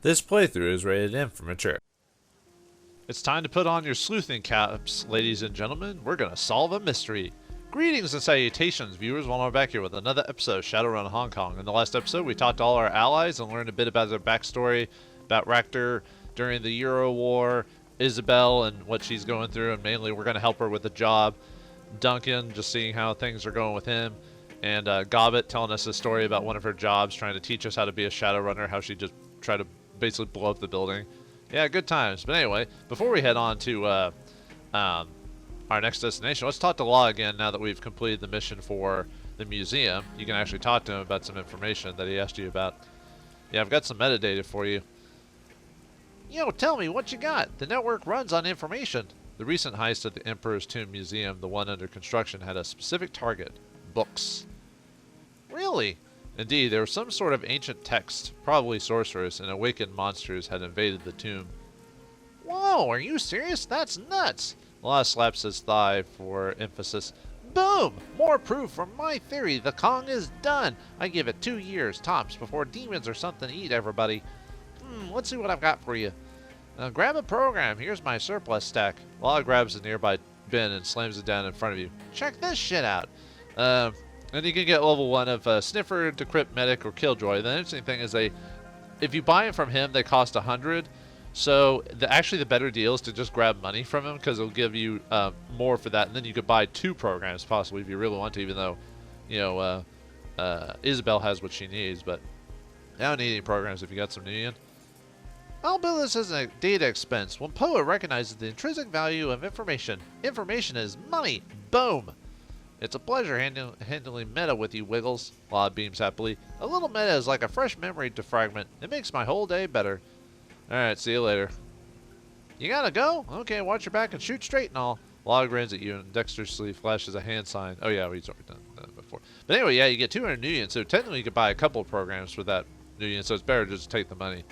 This playthrough is rated M for mature. It's time to put on your sleuthing caps, ladies and gentlemen. We're gonna solve a mystery. Greetings and salutations, viewers. Well, we're back here with another episode of Shadowrun Hong Kong. In the last episode, we talked to all our allies and learned a bit about their backstory, about Ractor during the Euro War, Isabel and what she's going through, and mainly we're gonna help her with the job. Duncan, just seeing how things are going with him, and Gobbet telling us a story about one of her jobs, trying to teach us how to be a Shadowrunner, how she just tried to basically blow up the building. Yeah, good times. But anyway, before we head on to our next destination, let's talk to Law again now that we've completed the mission for the museum. You can actually talk to him about some information that he asked you about. Yeah, I've got some metadata for you. Tell me what you got. The network runs on information. The recent heist at the Emperor's Tomb Museum, the one under construction, had a specific target. Books. Really? Indeed, there was some sort of ancient text, probably sorcerers, and awakened monsters had invaded the tomb. Whoa, are you serious? That's nuts! Law slaps his thigh for emphasis. Boom! More proof from my theory. The Kong is done. I give it 2 years, tops, before demons or something eat everybody. Let's see what I've got for you. Grab a program. Here's my surplus stack. Law grabs a nearby bin and slams it down in front of you. Check this shit out. And you can get level 1 of Sniffer, Decrypt, Medic, or Killjoy. The interesting thing is if you buy them from him, they cost 100. So actually the better deal is to just grab money from him because it'll give you more for that. And then you could buy 2 programs possibly if you really want to, even though, Isabel has what she needs. But I don't need any programs if you got some Nuyen. I'll bill this as a data expense. Whampoa recognizes the intrinsic value of information. Information is money. Boom. It's a pleasure handling meta with you, Wiggles. Law beams happily. A little meta is like a fresh memory defragment. It makes my whole day better. Alright, see you later. You gotta go? Okay, watch your back and shoot straight and all. Law grins at you and dexterously flashes a hand sign. Oh yeah, we've already done that before. But anyway, yeah, you get 200 Nuyen, so technically you could buy a couple of programs for that Nuyen, so it's better to just take the money.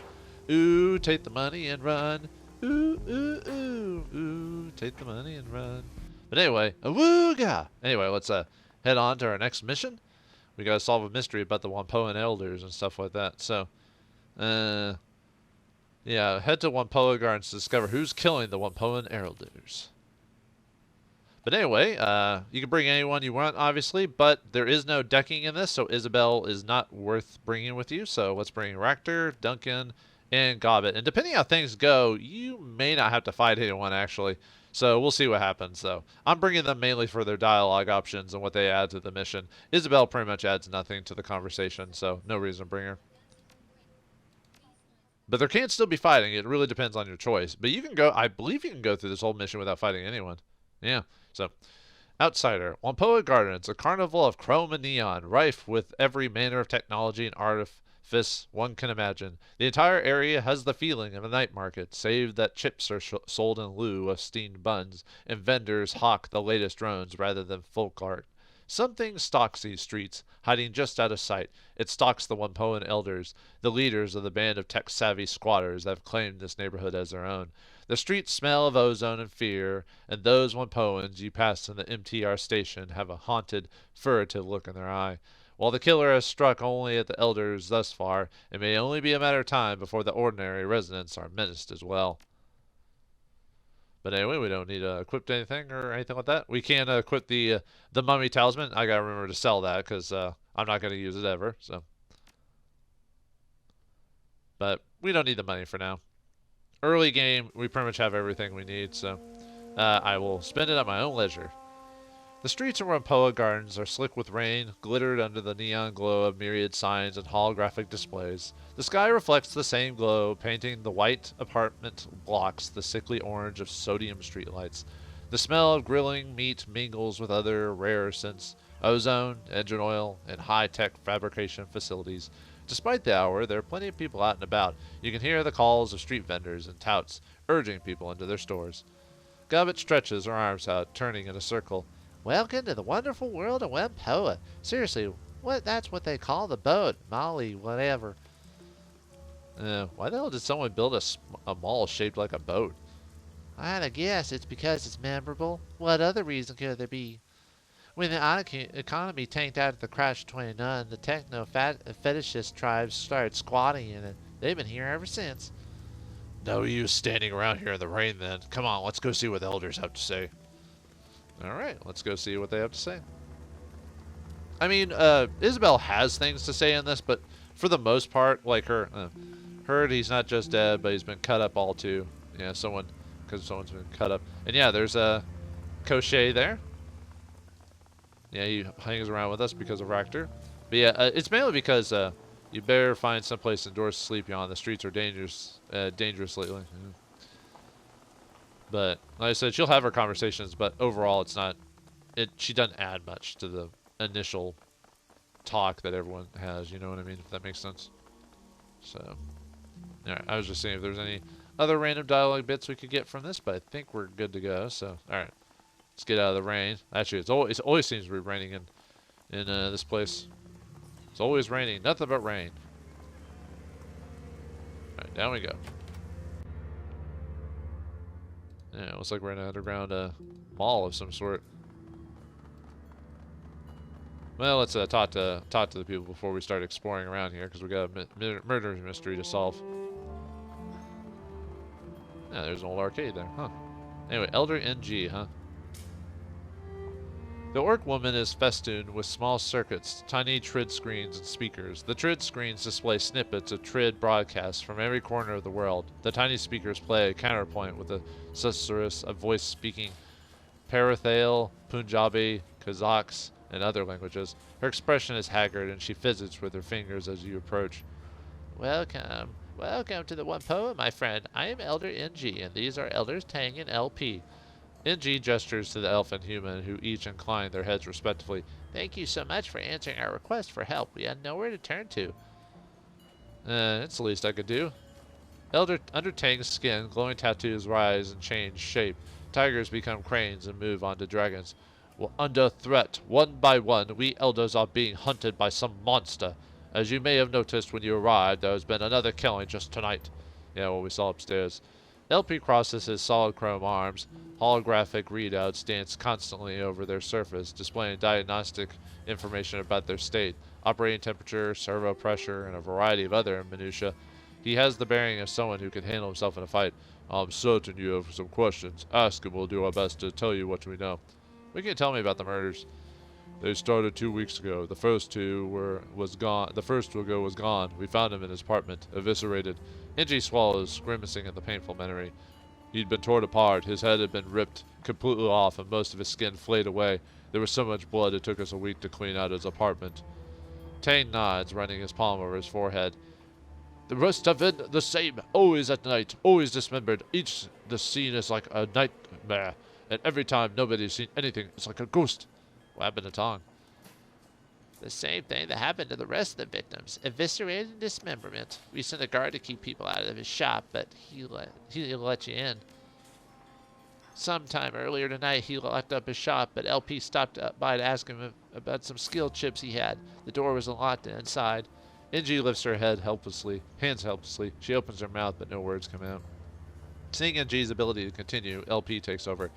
Ooh, take the money and run. Ooh, ooh, ooh, ooh, take the money and run. But anyway, awooga! Anyway, let's head on to our next mission. We gotta solve a mystery about the Whampoan elders and stuff like that. So, yeah, head to Whampoa Gardens to discover who's killing the Whampoan elders. But anyway, you can bring anyone you want, obviously, but there is no decking in this, so Isabel is not worth bringing with you. So let's bring Ractor, Duncan, and Gobbet. And depending how things go, you may not have to fight anyone, actually. So we'll see what happens. So I'm bringing them mainly for their dialogue options and what they add to the mission. Isabel pretty much adds nothing to the conversation, so no reason to bring her. But there can still be fighting. It really depends on your choice. But you can go, I believe you can go through this whole mission without fighting anyone. Yeah, so Outsider. Whampoa Gardens, a carnival of chrome and neon, rife with every manner of technology and artifice one can imagine. The entire area has the feeling of a night market, save that chips are sold in lieu of steamed buns, and vendors hawk the latest drones rather than folk art. Something stalks these streets, hiding just out of sight. It stalks the Whampoan elders, the leaders of the band of tech-savvy squatters that have claimed this neighborhood as their own. The streets smell of ozone and fear, and those Whampoans you pass in the MTR station have a haunted, furtive look in their eye. While the killer has struck only at the elders thus far, it may only be a matter of time before the ordinary residents are menaced as well. But anyway, we don't need to equip anything or anything like that. We can equip the mummy talisman. I gotta remember to sell that because I'm not gonna use it ever. So, but we don't need the money for now. Early game, we pretty much have everything we need. So I will spend it at my own leisure. The streets of Whampoa Gardens are slick with rain, glittered under the neon glow of myriad signs and holographic displays. The sky reflects the same glow, painting the white apartment blocks the sickly orange of sodium streetlights. The smell of grilling meat mingles with other rare scents, ozone, engine oil, and high-tech fabrication facilities. Despite the hour, there are plenty of people out and about. You can hear the calls of street vendors and touts, urging people into their stores. Gobbet stretches her arms out, turning in a circle. Welcome to the wonderful world of Whampoa. Seriously, that's what they call the boat. Molly, whatever. Why the hell did someone build a mall shaped like a boat? I'd guess it's because it's memorable. What other reason could there be? When the economy tanked out at the crash of 29, the techno-fetishist tribes started squatting in it. They've been here ever since. No use standing around here in the rain then. Come on, let's go see what the elders have to say. Alright, let's go see what they have to say. I mean, Isabel has things to say in this, but for the most part, like heard he's not just dead, but he's been cut up all too. Yeah, because someone's been cut up. And yeah, there's a Cochet there. Yeah, he hangs around with us because of Ractor. But yeah, it's mainly because you better find someplace indoors to sleep on. The streets are dangerous lately. Yeah. But like I said, she'll have her conversations, but overall, it's not. She doesn't add much to the initial talk that everyone has. You know what I mean? If that makes sense. So, alright, I was just saying if there's any other random dialogue bits we could get from this, but I think we're good to go. So, alright, let's get out of the rain. Actually, it always seems to be raining in this place. It's always raining, nothing but rain. Alright, down we go. Yeah, looks like we're in an underground mall of some sort. Well, let's talk to the people before we start exploring around here, because we got a murder mystery to solve. Yeah, there's an old arcade there, huh? Anyway, Elder NG, huh? The orc woman is festooned with small circuits, tiny TRID screens, and speakers. The TRID screens display snippets of TRID broadcasts from every corner of the world. The tiny speakers play a counterpoint with a susurrus of voice speaking Parathale, Punjabi, Kazakhs, and other languages. Her expression is haggard, and she fidgets with her fingers as you approach. Welcome. Welcome to the Whampoa, my friend. I am Elder NG, and these are Elders Tang and LP. NG gestures to the elf and human, who each incline their heads respectively. Thank you so much for answering our request for help. We had nowhere to turn to. It's the least I could do. Under Tang's skin, glowing tattoos rise and change shape. Tigers become cranes and move onto dragons. Well, under threat, one by one, we elders are being hunted by some monster. As you may have noticed when you arrived, there has been another killing just tonight. Yeah, what we saw upstairs. LP crosses his solid chrome arms. Holographic readouts dance constantly over their surface, displaying diagnostic information about their state, operating temperature, servo pressure, and a variety of other minutiae. He has the bearing of someone who can handle himself in a fight. I'm certain you have some questions. Ask and we'll do our best to tell you what we know. What can you tell me about the murders? They started 2 weeks ago. The first was gone. The first was gone. We found him in his apartment, eviscerated. NG swallows, grimacing at the painful memory. He'd been torn apart. His head had been ripped completely off, and most of his skin flayed away. There was so much blood it took us a week to clean out his apartment. Tane nods, running his palm over his forehead. The rest have been the same. Always at night, always dismembered. The scene is like a nightmare, and every time nobody's seen anything, it's like a ghost. What happened to Tong? The same thing that happened to the rest of the victims. Eviscerated and dismemberment. We sent a guard to keep people out of his shop, but he'll let you in. Sometime earlier tonight, he locked up his shop, but LP stopped by to ask him about some skill chips he had. The door was unlocked inside. NG lifts her hands helplessly. She opens her mouth, but no words come out. Seeing NG's ability to continue, LP takes over.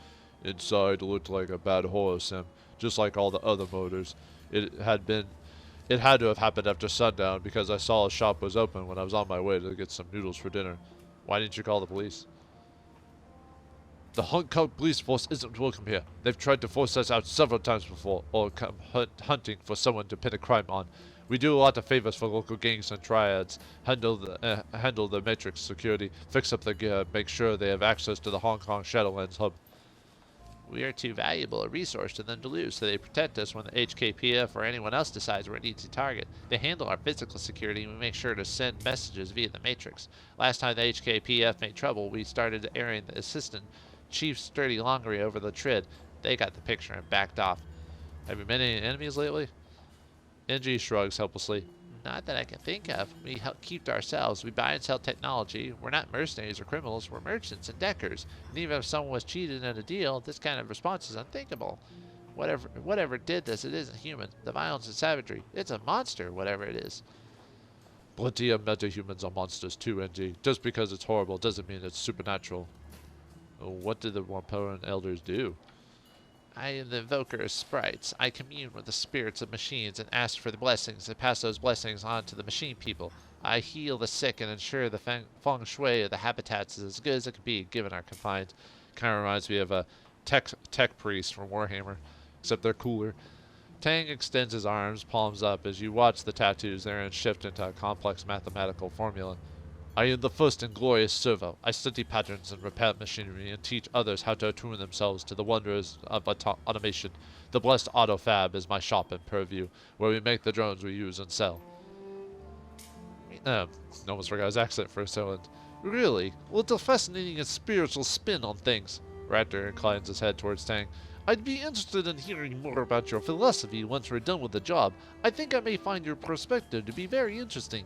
Inside looked like a bad horror sim, just like all the other murders. It had to have happened after sundown because I saw a shop was open when I was on my way to get some noodles for dinner. Why didn't you call the police? The Hong Kong police force isn't welcome here. They've tried to force us out several times before, or come hunting for someone to pin a crime on. We do a lot of favors for local gangs and triads, handle the Matrix security, fix up the gear, make sure they have access to the Hong Kong Shadowlands hub. We are too valuable a resource to them to lose, so they protect us when the HKPF or anyone else decides we're an easy target. They handle our physical security, and we make sure to send messages via the Matrix. Last time the HKPF made trouble, we started airing the assistant Chief Sturdy Longery over the TRID. They got the picture and backed off. Have you met any enemies lately? NG shrugs helplessly. Not that I can think of. We keep to ourselves. We buy and sell technology. We're not mercenaries or criminals. We're merchants and deckers. And even if someone was cheated in a deal, this kind of response is unthinkable. Whatever did this, it isn't human. The violence and savagery. It's a monster, whatever it is. Plenty of meta-humans are monsters too, NG. Just because it's horrible doesn't mean it's supernatural. What did the Whampoan elders do? I am the invoker of sprites. I commune with the spirits of machines and ask for the blessings and pass those blessings on to the machine people. I heal the sick and ensure the feng shui of the habitats is as good as it can be given our confines. Kind of reminds me of a tech priest from Warhammer, except they're cooler. Tang extends his arms, palms up, as you watch the tattoos therein shift into a complex mathematical formula. I am the first and glorious servo. I study patterns and repair machinery and teach others how to attune themselves to the wonders of automation. The blessed AutoFab is my shop and purview, where we make the drones we use and sell. Almost forgot his accent for a second. Really? What a fascinating and spiritual spin on things. Raptor inclines his head towards Tang. I'd be interested in hearing more about your philosophy once we're done with the job. I think I may find your perspective to be very interesting.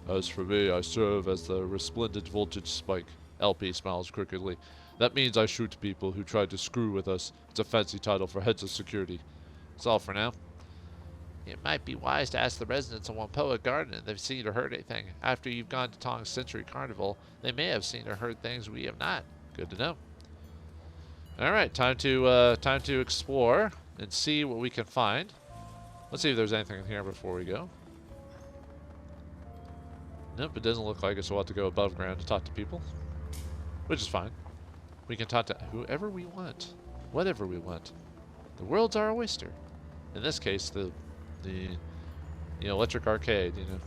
As for me, I serve as the resplendent voltage spike. LP smiles crookedly. That means I shoot people who try to screw with us. It's a fancy title for heads of security. That's all for now. It might be wise to ask the residents of Whampoa Garden if they've seen or heard anything. After you've gone to Tong's Century Carnival, they may have seen or heard things we have not. Good to know. Alright, time to explore and see what we can find. Let's see if there's anything in here before we go. Nope, it doesn't look like it, so we'll have to go above ground to talk to people. Which is fine. We can talk to whoever we want. Whatever we want. The world's our oyster. In this case, the electric arcade, you know.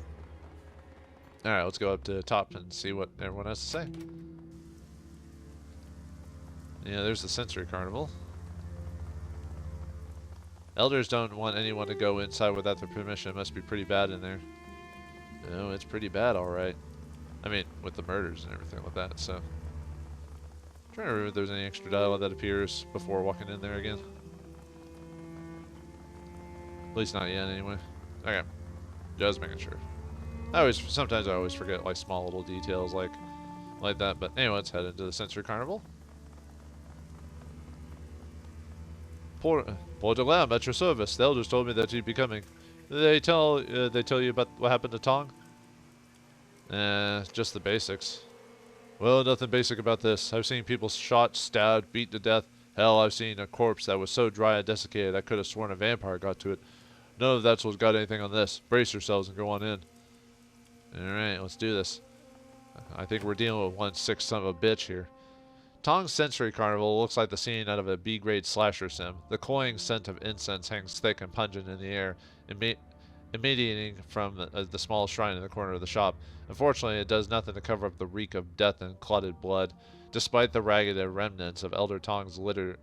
Alright, let's go up to the top and see what everyone has to say. Yeah, there's the Sensory Carnival. Elders don't want anyone to go inside without their permission. It must be pretty bad in there. No, it's pretty bad, alright. I mean, with the murders and everything like that, so. I'm trying to remember if there's any extra dialogue that appears before walking in there again. At least not yet, anyway. Okay. Just making sure. Sometimes I always forget, like, small little details like that, but anyway, let's head into the Sensory Carnival. Part-11, at your service. The elders told me that you'd be coming. They tell you about what happened to Tong? Just the basics. Well, nothing basic about this. I've seen people shot, stabbed, beaten to death. Hell, I've seen a corpse that was so dry and desiccated I could have sworn a vampire got to it. None of that's what's got anything on this. Brace yourselves and go on in. Alright, let's do this. I think we're dealing with one sick son of a bitch here. Tong's Sensory Carnival looks like the scene out of a B-grade slasher sim. The cloying scent of incense hangs thick and pungent in the air, emanating from the small shrine in the corner of the shop. Unfortunately, it does nothing to cover up the reek of death and clotted blood. Despite the ragged remnants of Elder Tong littering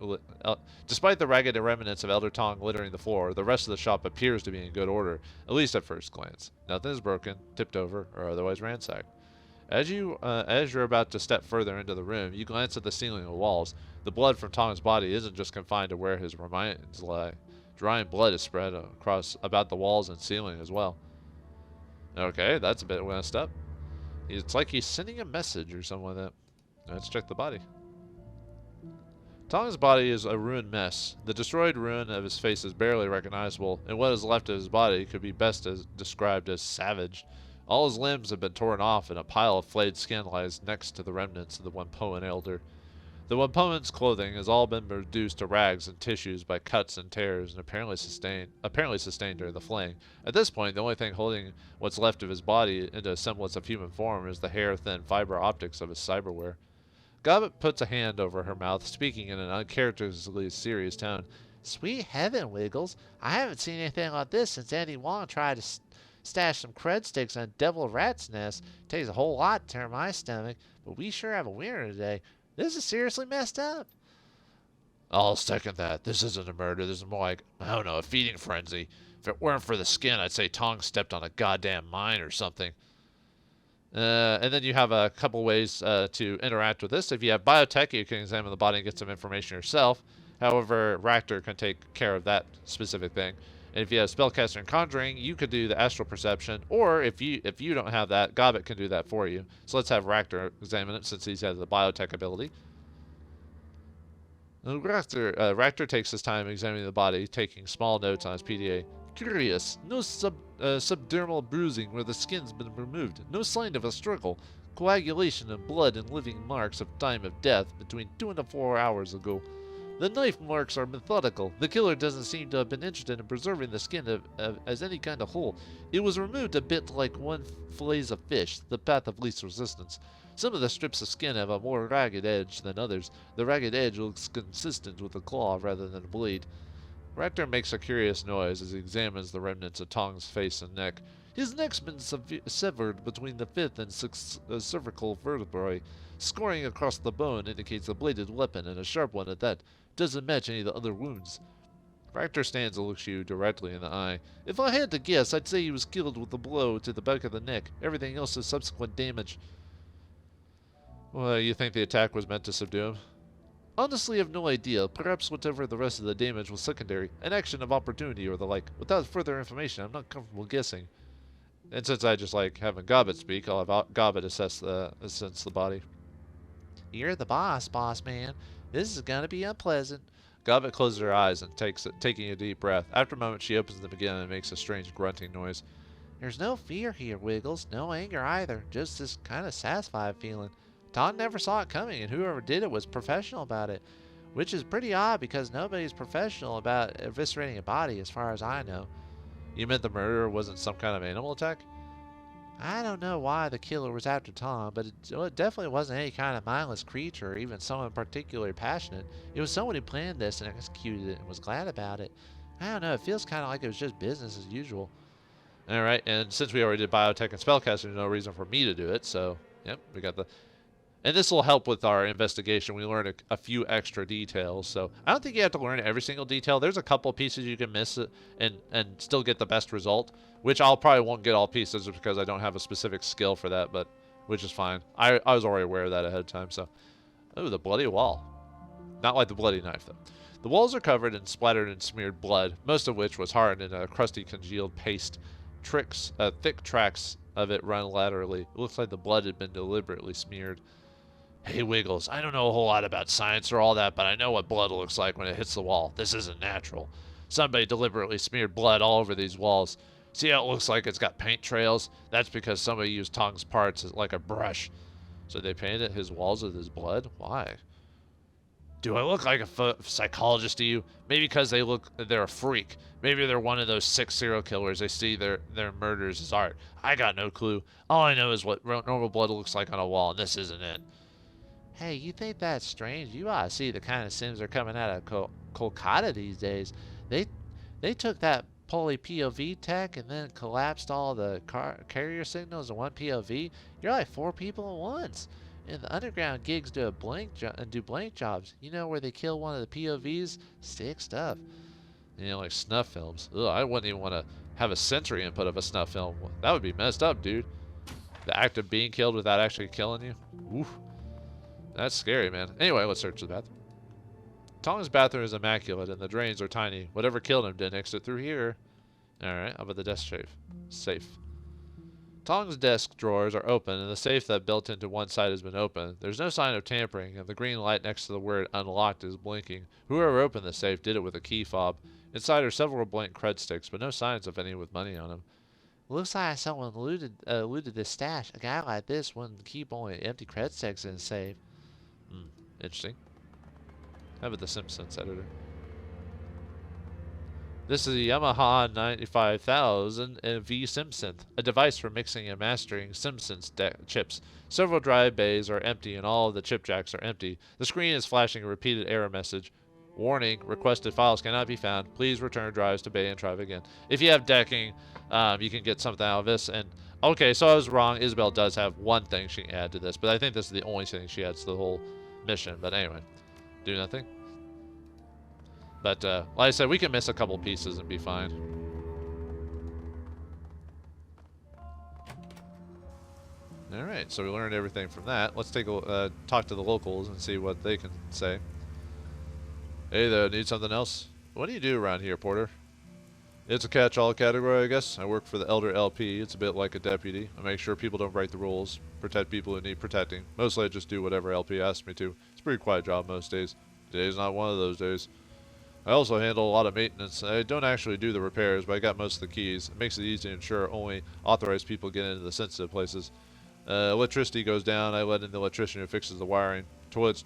the floor, the rest of the shop appears to be in good order, at least at first glance. Nothing is broken, tipped over, or otherwise ransacked. As you're about to step further into the room, you glance at the ceiling and walls. The blood from Tong's body isn't just confined to where his remains lie. Drying blood is spread about the walls and ceiling as well. Okay, that's a bit messed up. It's like he's sending a message or something like that. Let's check the body. Tong's body is a ruined mess. The destroyed ruin of his face is barely recognizable, and what is left of his body could be best described as savage. All his limbs have been torn off, and a pile of flayed skin lies next to the remnants of the Whampoan elder. The Whampoan's clothing has all been reduced to rags and tissues by cuts and tears, and apparently sustained during the flaying. At this point, the only thing holding what's left of his body into a semblance of human form is the hair-thin fiber optics of his cyberware. Gobbet puts a hand over her mouth, speaking in an uncharacteristically serious tone. Sweet heaven, Wiggles. I haven't seen anything like this since Andy Wong tried to stash some crud sticks in a devil rat's nest. Takes a whole lot to turn my stomach, but we sure have a winner today. This is seriously messed up. I'll second that. This isn't a murder. This is more like, I don't know, a feeding frenzy. If it weren't for the skin, I'd say Tong stepped on a goddamn mine or something. And then you have a couple ways to interact with this. If you have biotech, you can examine the body and get some information yourself. However, Raptor can take care of that specific thing. And if you have spellcaster and conjuring, you could do the astral perception. Or if you don't have that, Gobbet can do that for you. So let's have Raptor examine it since he has the biotech ability. Raptor takes his time examining the body, taking small notes on his PDA. Curious. No subdermal bruising where the skin's been removed. No sign of a struggle. Coagulation of blood and living marks of time of death between 2 and 4 hours ago. The knife marks are methodical. The killer doesn't seem to have been interested in preserving the skin as any kind of whole. It was removed a bit like one fillets of fish, the path of least resistance. Some of the strips of skin have a more ragged edge than others. The ragged edge looks consistent with a claw rather than a blade. Rector makes a curious noise as he examines the remnants of Tong's face and neck. His neck's been severed between the fifth and sixth cervical vertebrae. Scoring across the bone indicates a bladed weapon, and a sharp one at that. Doesn't match any of the other wounds. Rector stands and looks you directly in the eye. If I had to guess, I'd say he was killed with a blow to the back of the neck. Everything else is subsequent damage. Well, you think the attack was meant to subdue him? Honestly, I have no idea. Perhaps whatever the rest of the damage was secondary, an action of opportunity or the like. Without further information, I'm not comfortable guessing. And since I just like having Gobbet speak, I'll have Gobbet assess the body. You're the boss man. This is gonna be unpleasant. Gobbet closes her eyes and taking a deep breath. After a moment, she opens them again and makes a strange grunting noise. There's no fear here, Wiggles. No anger either. Just this kind of satisfied feeling. Todd never saw it coming, and whoever did it was professional about it. Which is pretty odd because nobody's professional about eviscerating a body as far as I know. You meant the murder wasn't some kind of animal attack? I don't know why the killer was after Tom, but it definitely wasn't any kind of mindless creature or even someone particularly passionate. It was someone who planned this and executed it and was glad about it. I don't know, it feels kind of like it was just business as usual. Alright, and since we already did biotech and spellcasting, there's no reason for me to do it, so, yep, we got the... And this will help with our investigation. We learn a few extra details. So I don't think you have to learn every single detail. There's a couple pieces you can miss and still get the best result, which I'll probably won't get all pieces just because I don't have a specific skill for that, but which is fine. I was already aware of that ahead of time. So, oh, the bloody wall. Not like the bloody knife, though. The walls are covered in splattered and smeared blood, most of which was hardened in a crusty congealed paste. Thick tracks of it run laterally. It looks like the blood had been deliberately smeared. Hey, Wiggles, I don't know a whole lot about science or all that, but I know what blood looks like when it hits the wall. This isn't natural. Somebody deliberately smeared blood all over these walls. See how it looks like it's got paint trails? That's because somebody used Tong's parts like a brush. So they painted his walls with his blood? Why? Do I look like a psychologist to you? Maybe because they're a freak. Maybe they're one of those sick serial killers. They see their murders as art. I got no clue. All I know is what normal blood looks like on a wall, and this isn't it. Hey, you think that's strange? You ought to see the kind of sims are coming out of Kolkata these days. They took that poly POV tech and then collapsed all the carrier signals in one POV. You're like 4 people at once. And the underground gigs do blank jobs. You know where they kill one of the POVs? Sick stuff. You know, like snuff films. Ugh, I wouldn't even want to have a sensory input of a snuff film. That would be messed up, dude. The act of being killed without actually killing you. Oof. That's scary, man. Anyway, let's search the bathroom. Tong's bathroom is immaculate, and the drains are tiny. Whatever killed him didn't exit through here. Alright, how about the desk safe? Tong's desk drawers are open, and the safe that built into one side has been opened. There's no sign of tampering, and the green light next to the word unlocked is blinking. Whoever opened the safe did it with a key fob. Inside are several blank cred sticks, but no signs of any with money on them. Looks like someone looted this stash. A guy like this wouldn't keep only empty cred sticks in his safe. Interesting. How about the Simpsons editor? This is a Yamaha 95000 V SimSynth, a device for mixing and mastering Simpsons chips. Several drive bays are empty and all of the chip jacks are empty. The screen is flashing a repeated error message. Warning, requested files cannot be found. Please return drives to bay and try again. If you have decking, you can get something out of this. And okay, so I was wrong. Isabel does have one thing she can add to this, but I think this is the only thing she adds to the whole mission. But anyway, do nothing. But like I said, we can miss a couple pieces and be fine. Alright, so we learned everything from that. Let's take a talk to the locals and see what they can say. Hey there, need something else? What do you do around here, Porter? It's a catch-all category, I guess. I work for the Elder LP. It's a bit like a deputy. I make sure people don't break the rules, protect people who need protecting. Mostly I just do whatever LP asks me to. It's a pretty quiet job most days. Today's not one of those days. I also handle a lot of maintenance. I don't actually do the repairs, but I got most of the keys. It makes it easy to ensure only authorized people get into the sensitive places. Electricity goes down. I let in the electrician who fixes the wiring. Toilet's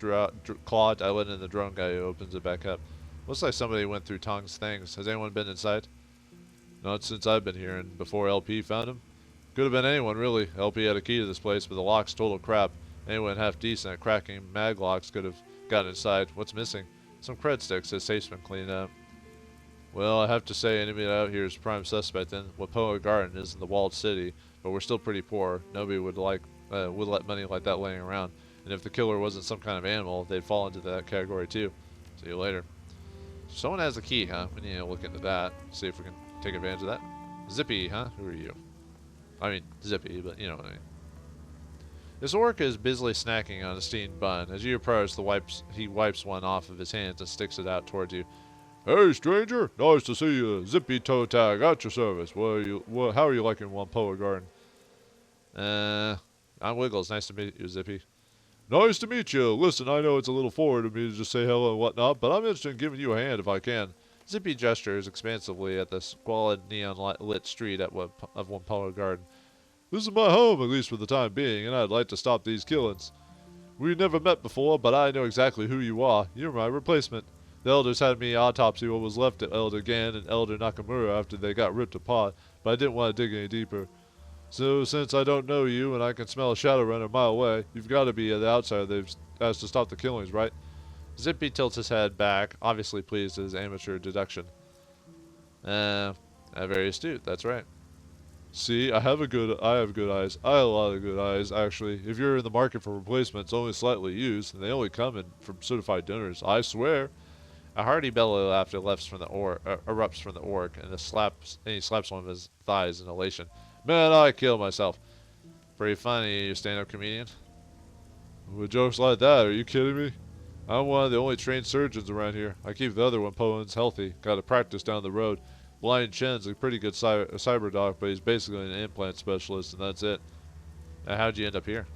clogged. I let in the drone guy who opens it back up. Looks like somebody went through Tong's things. Has anyone been inside? Not since I've been here, and before LP found him. Could have been anyone, really. LP had a key to this place, but the lock's total crap. Anyone half decent at cracking mag locks could have gotten inside. What's missing? Some cred sticks. His safe's been cleaned up. Well, I have to say, anybody out here is prime suspect in Whampoa Garden is in the walled city, but we're still pretty poor. Nobody would let money like that laying around. And if the killer wasn't some kind of animal, they'd fall into that category too. See you later. Someone has the key, huh? We need to look into that. See if we can take advantage of that. Zippy, huh? Who are you? I mean, Zippy, but you know what I mean. This orc is busily snacking on a steamed bun. As you approach, he wipes one off of his hands and sticks it out towards you. Hey, stranger! Nice to see you. Zippy Toe Tag at your service. How are you liking Whampoa Garden? I'm Wiggles. Nice to meet you, Zippy. Nice to meet you. Listen, I know it's a little forward of me to just say hello and whatnot, but I'm interested in giving you a hand if I can. Zippy gestures expansively at the squalid neon-lit street of Whampoa Garden. This is my home, at least for the time being, and I'd like to stop these killings. We never met before, but I know exactly who you are. You're my replacement. The elders had me autopsy what was left of Elder Gan and Elder Nakamura after they got ripped apart, but I didn't want to dig any deeper. So, since I don't know you and I can smell a Shadowrun a mile away, you've got to be the outsider they've asked to stop the killings, right? Zippy tilts his head back, obviously pleased at his amateur deduction. Very astute, that's right. See, I have good eyes. I have a lot of good eyes, actually. If you're in the market for replacements, only slightly used, and they only come in from certified donors, I swear. A hearty bellow of laughter erupts from the orc, and he slaps one of his thighs in elation. Man, I kill myself. Pretty funny, you stand-up comedian. With jokes like that, are you kidding me? I'm one of the only trained surgeons around here. I keep the other Whampoans healthy. Got to practice down the road. Blind Chen's a pretty good cyber doc, but he's basically an implant specialist, and that's it. How'd you end up here?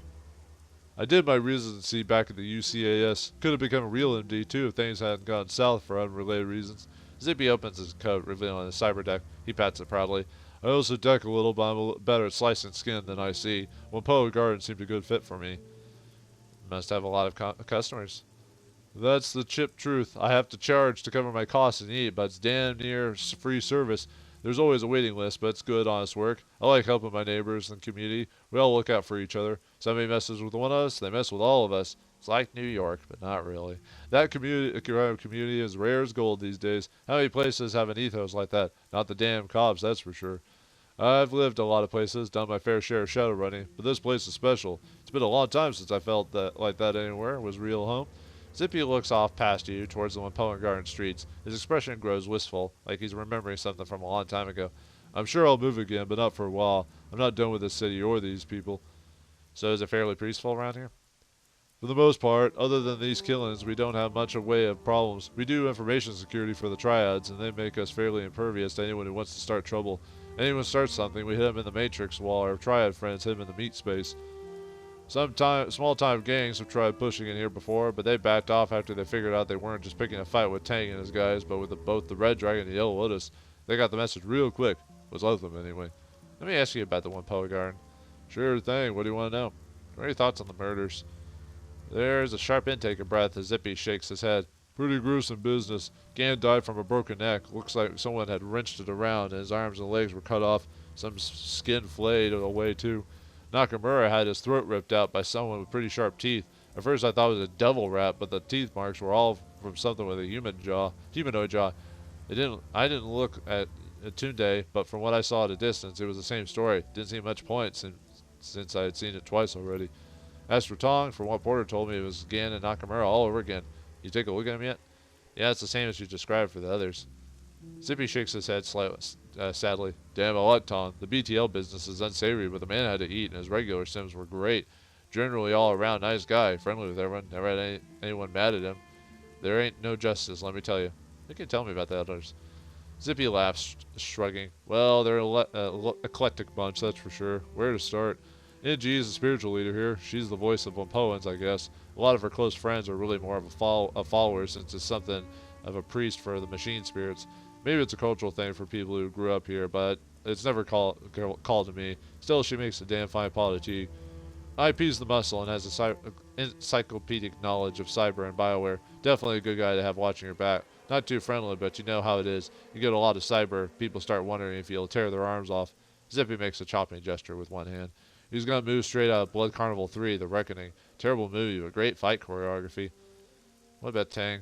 I did my residency back at the UCAS. Could have become a real MD, too, if things hadn't gone south for unrelated reasons. Zippy opens his coat, revealing a cyber deck. He pats it proudly. I also deck a little, but I'm better at slicing skin than I see. Whampoa Garden seemed a good fit for me. Must have a lot of customers. That's the chip truth. I have to charge to cover my costs and eat, but it's damn near free service. There's always a waiting list, but it's good, honest work. I like helping my neighbors and community. We all look out for each other. Somebody messes with one of us, they mess with all of us. It's like New York, but not really. That community is rare as gold these days. How many places have an ethos like that? Not the damn cops, that's for sure. I've lived a lot of places, done my fair share of shadow running, but this place is special. It's been a long time since I felt that like that anywhere. It was real home. Zippy looks off past you towards the Whampoa Garden streets. His expression grows wistful, like he's remembering something from a long time ago. I'm sure I'll move again, but not for a while. I'm not done with this city or these people. So is it fairly peaceful around here? For the most part, other than these killings, we don't have much of way of problems. We do information security for the triads, and they make us fairly impervious to anyone who wants to start trouble. Anyone starts something, we hit them in the matrix, while our triad friends hit them in the meat space. Small-time gangs have tried pushing in here before, but they backed off after they figured out they weren't just picking a fight with Tang and his guys, but with both the Red Dragon and the Yellow Lotus. They got the message real quick. Was of them, anyway. Let me ask you about the Whampoa Garden. Sure thing. What do you want to know? What are your thoughts on the murders? There's a sharp intake of breath as Zippy shakes his head. Pretty gruesome business. Gan died from a broken neck. Looks like someone had wrenched it around, and his arms and legs were cut off. Some skin flayed away, too. Nakamura had his throat ripped out by someone with pretty sharp teeth. At first I thought it was a devil rat, but the teeth marks were all from something with a humanoid jaw. I didn't look at Tunde, but from what I saw at a distance, it was the same story. Didn't see much point since I had seen it twice already. As for Tong, from what Porter told me, it was Gan and Nakamura all over again. You take a look at him yet? Yeah, it's the same as you described for the others. Zippy shakes his head slightly, sadly. Damn, I like Tong. The BTL business is unsavory, but the man had to eat, and his regular sims were great. Generally all around nice guy, friendly with everyone, never had anyone mad at him. There ain't no justice, let me tell you. You can tell me about the others. Zippy laughs, shrugging. Well, they're an eclectic bunch, that's for sure. Where to start? NG is the spiritual leader here. She's the voice of Whampoans, I guess. A lot of her close friends are really more of a follower, since it's something of a priest for the machine spirits. Maybe it's a cultural thing for people who grew up here, but it's never called to me. Still, she makes a damn fine pot of tea. IP's the muscle and has a encyclopedic knowledge of cyber and BioWare. Definitely a good guy to have watching your back. Not too friendly, but you know how it is. You get a lot of cyber, people start wondering if you'll tear their arms off. Zippy makes a chopping gesture with one hand. He's gonna move straight out of Blood Carnival 3, The Reckoning. Terrible movie, but great fight choreography. What about Tang?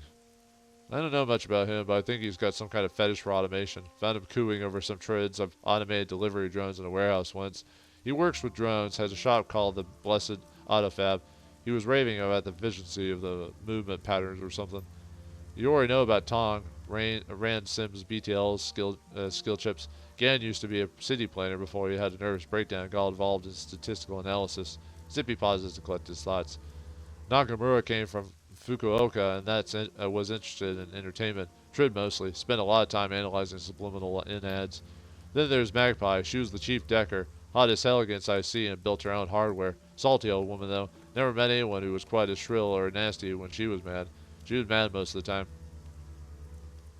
I don't know much about him, but I think he's got some kind of fetish for automation. Found him cooing over some treads of automated delivery drones in a warehouse once. He works with drones, has a shop called the Blessed Autofab. He was raving about the efficiency of the movement patterns or something. You already know about Tong, Rand Sims BTL's skill chips. Gan used to be a city planner before he had a nervous breakdown and got involved in statistical analysis. Zippy pauses to collect his thoughts. Nakamura came from Fukuoka and was interested in entertainment. Trid mostly. Spent a lot of time analyzing subliminal in ads. Then there's Magpie. She was the chief decker. Hot as hell against IC and built her own hardware. Salty old woman though. Never met anyone who was quite as shrill or nasty when she was mad. She was mad most of the time.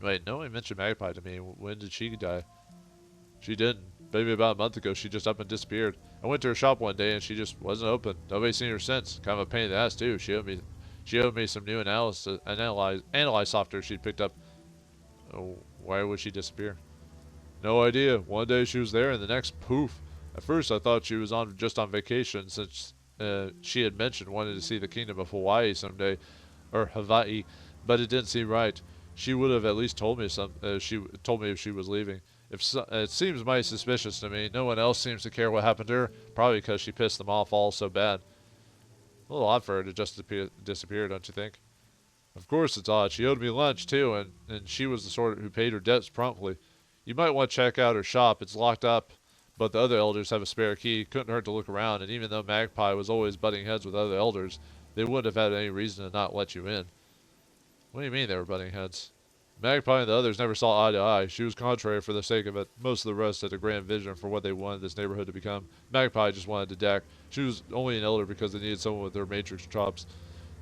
Wait, no one mentioned Magpie to me. When did she die? She didn't. Maybe about a month ago she just up and disappeared. I went to her shop one day and she just wasn't open. Nobody's seen her since. Kind of a pain in the ass too. She owed me some new analyze software she'd picked up. Oh, why would she disappear? No idea. One day she was there and the next, poof. At first I thought she was just on vacation since she had mentioned wanting to see the kingdom of Hawaii someday, or Hawaii, but it didn't seem right. She would have at least told me she told me if she was leaving. It seems mighty suspicious to me. No one else seems to care what happened to her, probably because she pissed them off all so bad. A little odd for her to just disappear, don't you think? Of course it's odd. She owed me lunch, too, and she was the sort who paid her debts promptly. You might want to check out her shop. It's locked up, but the other elders have a spare key. Couldn't hurt to look around, and even though Magpie was always butting heads with other elders, they wouldn't have had any reason to not let you in. What do you mean they were butting heads? Magpie and the others never saw eye to eye. She was contrary for the sake of it. Most of the rest had a grand vision for what they wanted this neighborhood to become. Magpie just wanted to deck. She was only an elder because they needed someone with their matrix chops.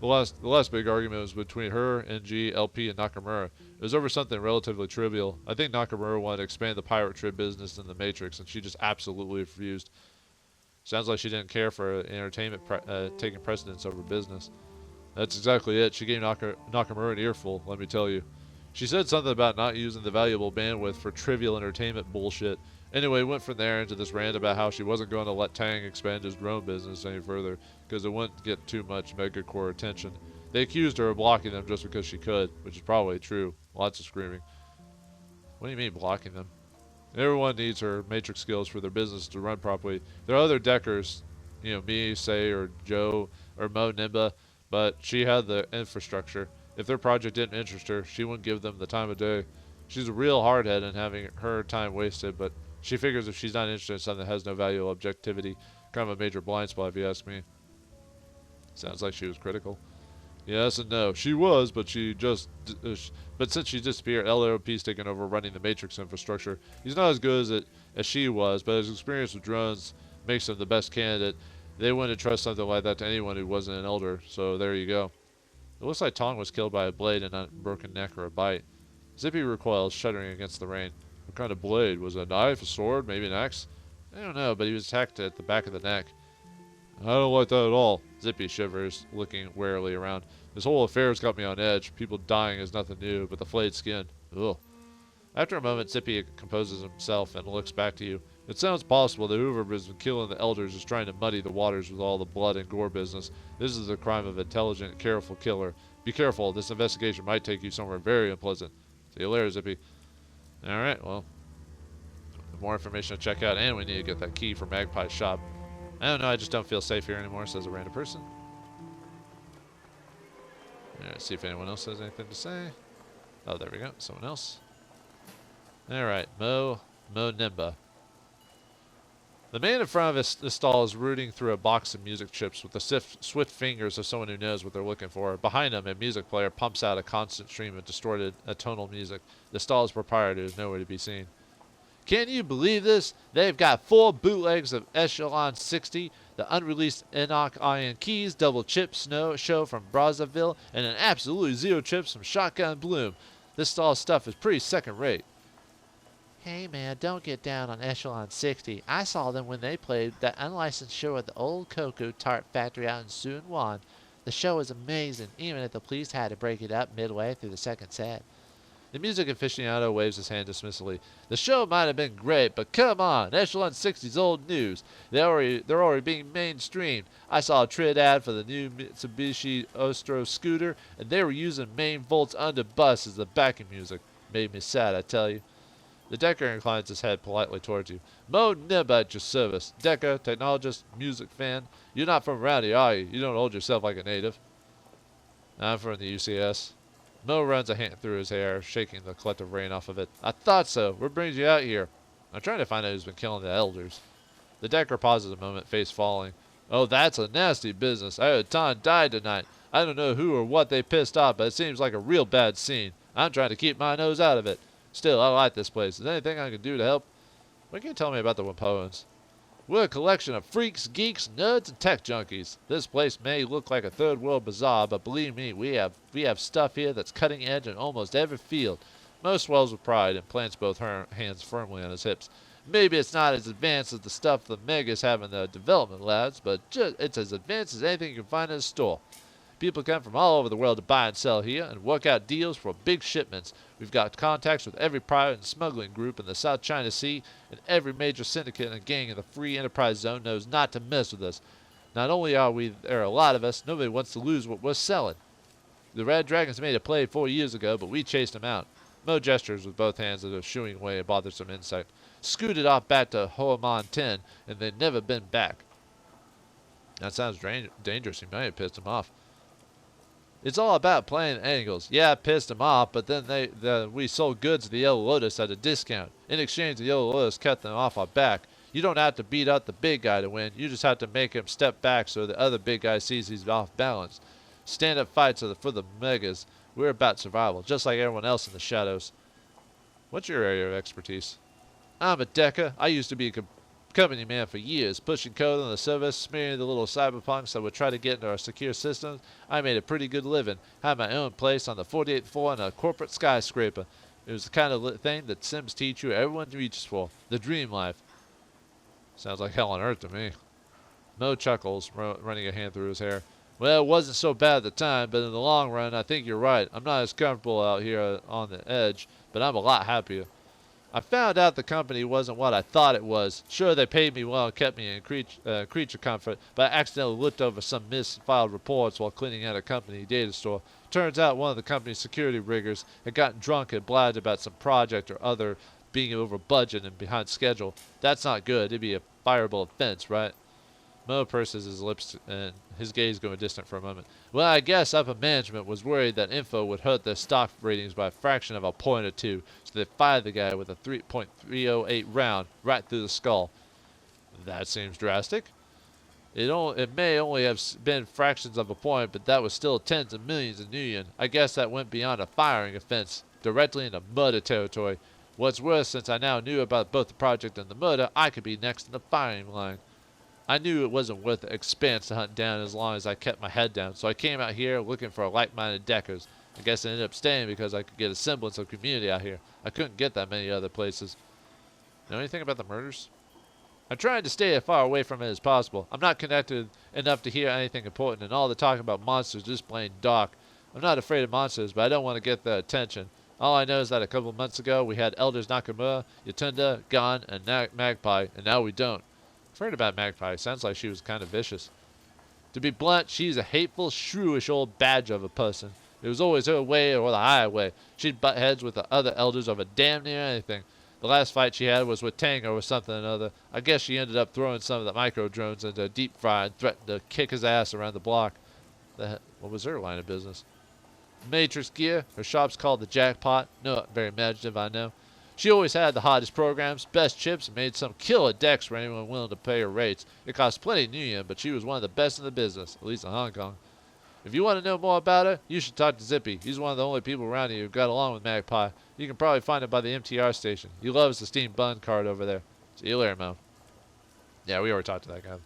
The last big argument was between her, NG, LP, and Nakamura. It was over something relatively trivial. I think Nakamura wanted to expand the pirate trade business in the Matrix, and she just absolutely refused. Sounds like she didn't care for entertainment taking precedence over business. That's exactly it. She gave Nakamura an earful, let me tell you. She said something about not using the valuable bandwidth for trivial entertainment bullshit. Anyway, went from there into this rant about how she wasn't going to let Tang expand his drone business any further because it wouldn't get too much megacore attention. They accused her of blocking them just because she could, which is probably true. Lots of screaming. What do you mean blocking them? Everyone needs her matrix skills for their business to run properly. There are other deckers, me, say, or Joe, or Mo Nimba, but she had the infrastructure. If their project didn't interest her, she wouldn't give them the time of day. She's a real hardhead in having her time wasted, but she figures if she's not interested in something that has no value or objectivity, kind of a major blind spot if you ask me. Sounds like she was critical. Yes and no. She was, but but since she disappeared, LOP's taken over running the Matrix infrastructure. He's not as good as she was, but his experience with drones makes him the best candidate. They wouldn't trust something like that to anyone who wasn't an elder, so there you go. It looks like Tong was killed by a blade and not a broken neck or a bite. Zippy recoils, shuddering against the rain. What kind of blade? Was it a knife, a sword, maybe an axe? I don't know, but he was attacked at the back of the neck. I don't like that at all. Zippy shivers, looking warily around. This whole affair's got me on edge. People dying is nothing new, but the flayed skin. Ugh. After a moment, Zippy composes himself and looks back to you. It sounds possible that whoever has been killing the elders is trying to muddy the waters with all the blood and gore business. This is the crime of an intelligent, careful killer. Be careful. This investigation might take you somewhere very unpleasant. See you later, Zippy. Alright, well. More information to check out, and we need to get that key from Magpie's shop. I don't know, I just don't feel safe here anymore, says a random person. Alright, see if anyone else has anything to say. Oh, there we go. Someone else. Alright, Mo Nimba. The man in front of this stall is rooting through a box of music chips with the swift fingers of someone who knows what they're looking for. Behind him, a music player pumps out a constant stream of distorted, atonal music. The stall's proprietor is nowhere to be seen. Can you believe this? They've got 4 bootlegs of Echelon 60, the unreleased Enoch Iron Keys double chip show from Brazzaville, and an absolutely zero chips from Shotgun Bloom. This stall's stuff is pretty second rate. Hey man, don't get down on Echelon 60. I saw them when they played that unlicensed show at the old Cocoa Tart factory out in Sun Wan. The show was amazing, even if the police had to break it up midway through the second set. The music aficionado waves his hand dismissively. The show might have been great, but come on, Echelon 60's old news. They're already being mainstreamed. I saw a Trid ad for the new Mitsubishi Ostro scooter, and they were using main volts under bus as the backing music. Made me sad, I tell you. The Decker inclines his head politely towards you. Mo Nibba at your service. Decker, technologist, music fan. You're not from around here, are you? You don't hold yourself like a native. I'm from the UCS. Mo runs a hand through his hair, shaking the collective rain off of it. I thought so. What brings you out here? I'm trying to find out who's been killing the elders. The Decker pauses a moment, face falling. Oh, that's a nasty business. I heard Ton died tonight. I don't know who or what they pissed off, but it seems like a real bad scene. I'm trying to keep my nose out of it. Still, I like this place. Is there anything I can do to help? What can you tell me about the Whampoans? We're a collection of freaks, geeks, nerds, and tech junkies. This place may look like a third world bazaar, but believe me, we have stuff here that's cutting edge in almost every field. Mo swells with pride and plants both her hands firmly on his hips. Maybe it's not as advanced as the stuff the Megas have in their development labs, but it's as advanced as anything you can find in a store. People come from all over the world to buy and sell here and work out deals for big shipments. We've got contacts with every pirate and smuggling group in the South China Sea, and every major syndicate and gang in the Free Enterprise Zone knows not to mess with us. Not only are there a lot of us, nobody wants to lose what we're selling. The Red Dragons made a play 4 years ago, but we chased them out. Mo gestures with both hands as if shooing away a bothersome insect. Scooted off back to Hoamon 10, and they've never been back. That sounds dangerous. You might have pissed him off. It's all about playing angles. Yeah, it pissed them off, but then we sold goods to the Yellow Lotus at a discount. In exchange, the Yellow Lotus cut them off our back. You don't have to beat up the big guy to win. You just have to make him step back so the other big guy sees he's off balance. Stand-up fights are for the megas. We're about survival, just like everyone else in the shadows. What's your area of expertise? I'm a Decker. I used to be a company man for years, pushing code on the service, smearing the little cyberpunks that would try to get into our secure systems. I made a pretty good living, had my own place on the 48th floor in a corporate skyscraper. It was the kind of thing that Sims teach you everyone reaches for, the dream life. Sounds like hell on earth to me. Mo chuckles, running a hand through his hair. Well, it wasn't so bad at the time, but in the long run, I think you're right. I'm not as comfortable out here on the edge, but I'm a lot happier. I found out the company wasn't what I thought it was. Sure, they paid me well and kept me in creature comfort, but I accidentally looked over some misfiled reports while cleaning out a company data store. Turns out one of the company's security riggers had gotten drunk and blabbed about some project or other being over budget and behind schedule. That's not good. It'd be a fireable offense, right? Mo purses his lips and his gaze going distant for a moment. Well, I guess upper management was worried that info would hurt their stock ratings by a fraction of a point or two, so they fired the guy with a 3.308 round right through the skull. That seems drastic. It may only have been fractions of a point, but that was still tens of millions in Nuyen. I guess that went beyond a firing offense, directly into murder territory. What's worse, since I now knew about both the project and the murder, I could be next in the firing line. I knew it wasn't worth the expense to hunt down as long as I kept my head down, so I came out here looking for like-minded Deckers. I guess I ended up staying because I could get a semblance of community out here. I couldn't get that many other places. Know anything about the murders? I'm trying to stay as far away from it as possible. I'm not connected enough to hear anything important, and all the talk about monsters is just plain dark. I'm not afraid of monsters, but I don't want to get their attention. All I know is that a couple months ago we had Elders Nakamura, Yatunda, Gon, and Magpie, and now we don't. I've heard about Magpie. Sounds like she was kind of vicious. To be blunt, she's a hateful, shrewish old badger of a person. It was always her way or the highway. She'd butt heads with the other elders over damn near anything. The last fight she had was with Tango or something or another. I guess she ended up throwing some of the micro drones into a deep fry and threatened to kick his ass around the block. What was her line of business? Matrix gear. Her shop's called the Jackpot. Not very imaginative, I know. She always had the hottest programs, best chips, and made some killer decks for anyone willing to pay her rates. It cost plenty of Nuyen, but she was one of the best in the business, at least in Hong Kong. If you want to know more about her, you should talk to Zippy. He's one of the only people around here who got along with Magpie. You can probably find him by the MTR station. He loves the steamed bun card over there. See you later, Mo. Yeah, we already talked to that guy.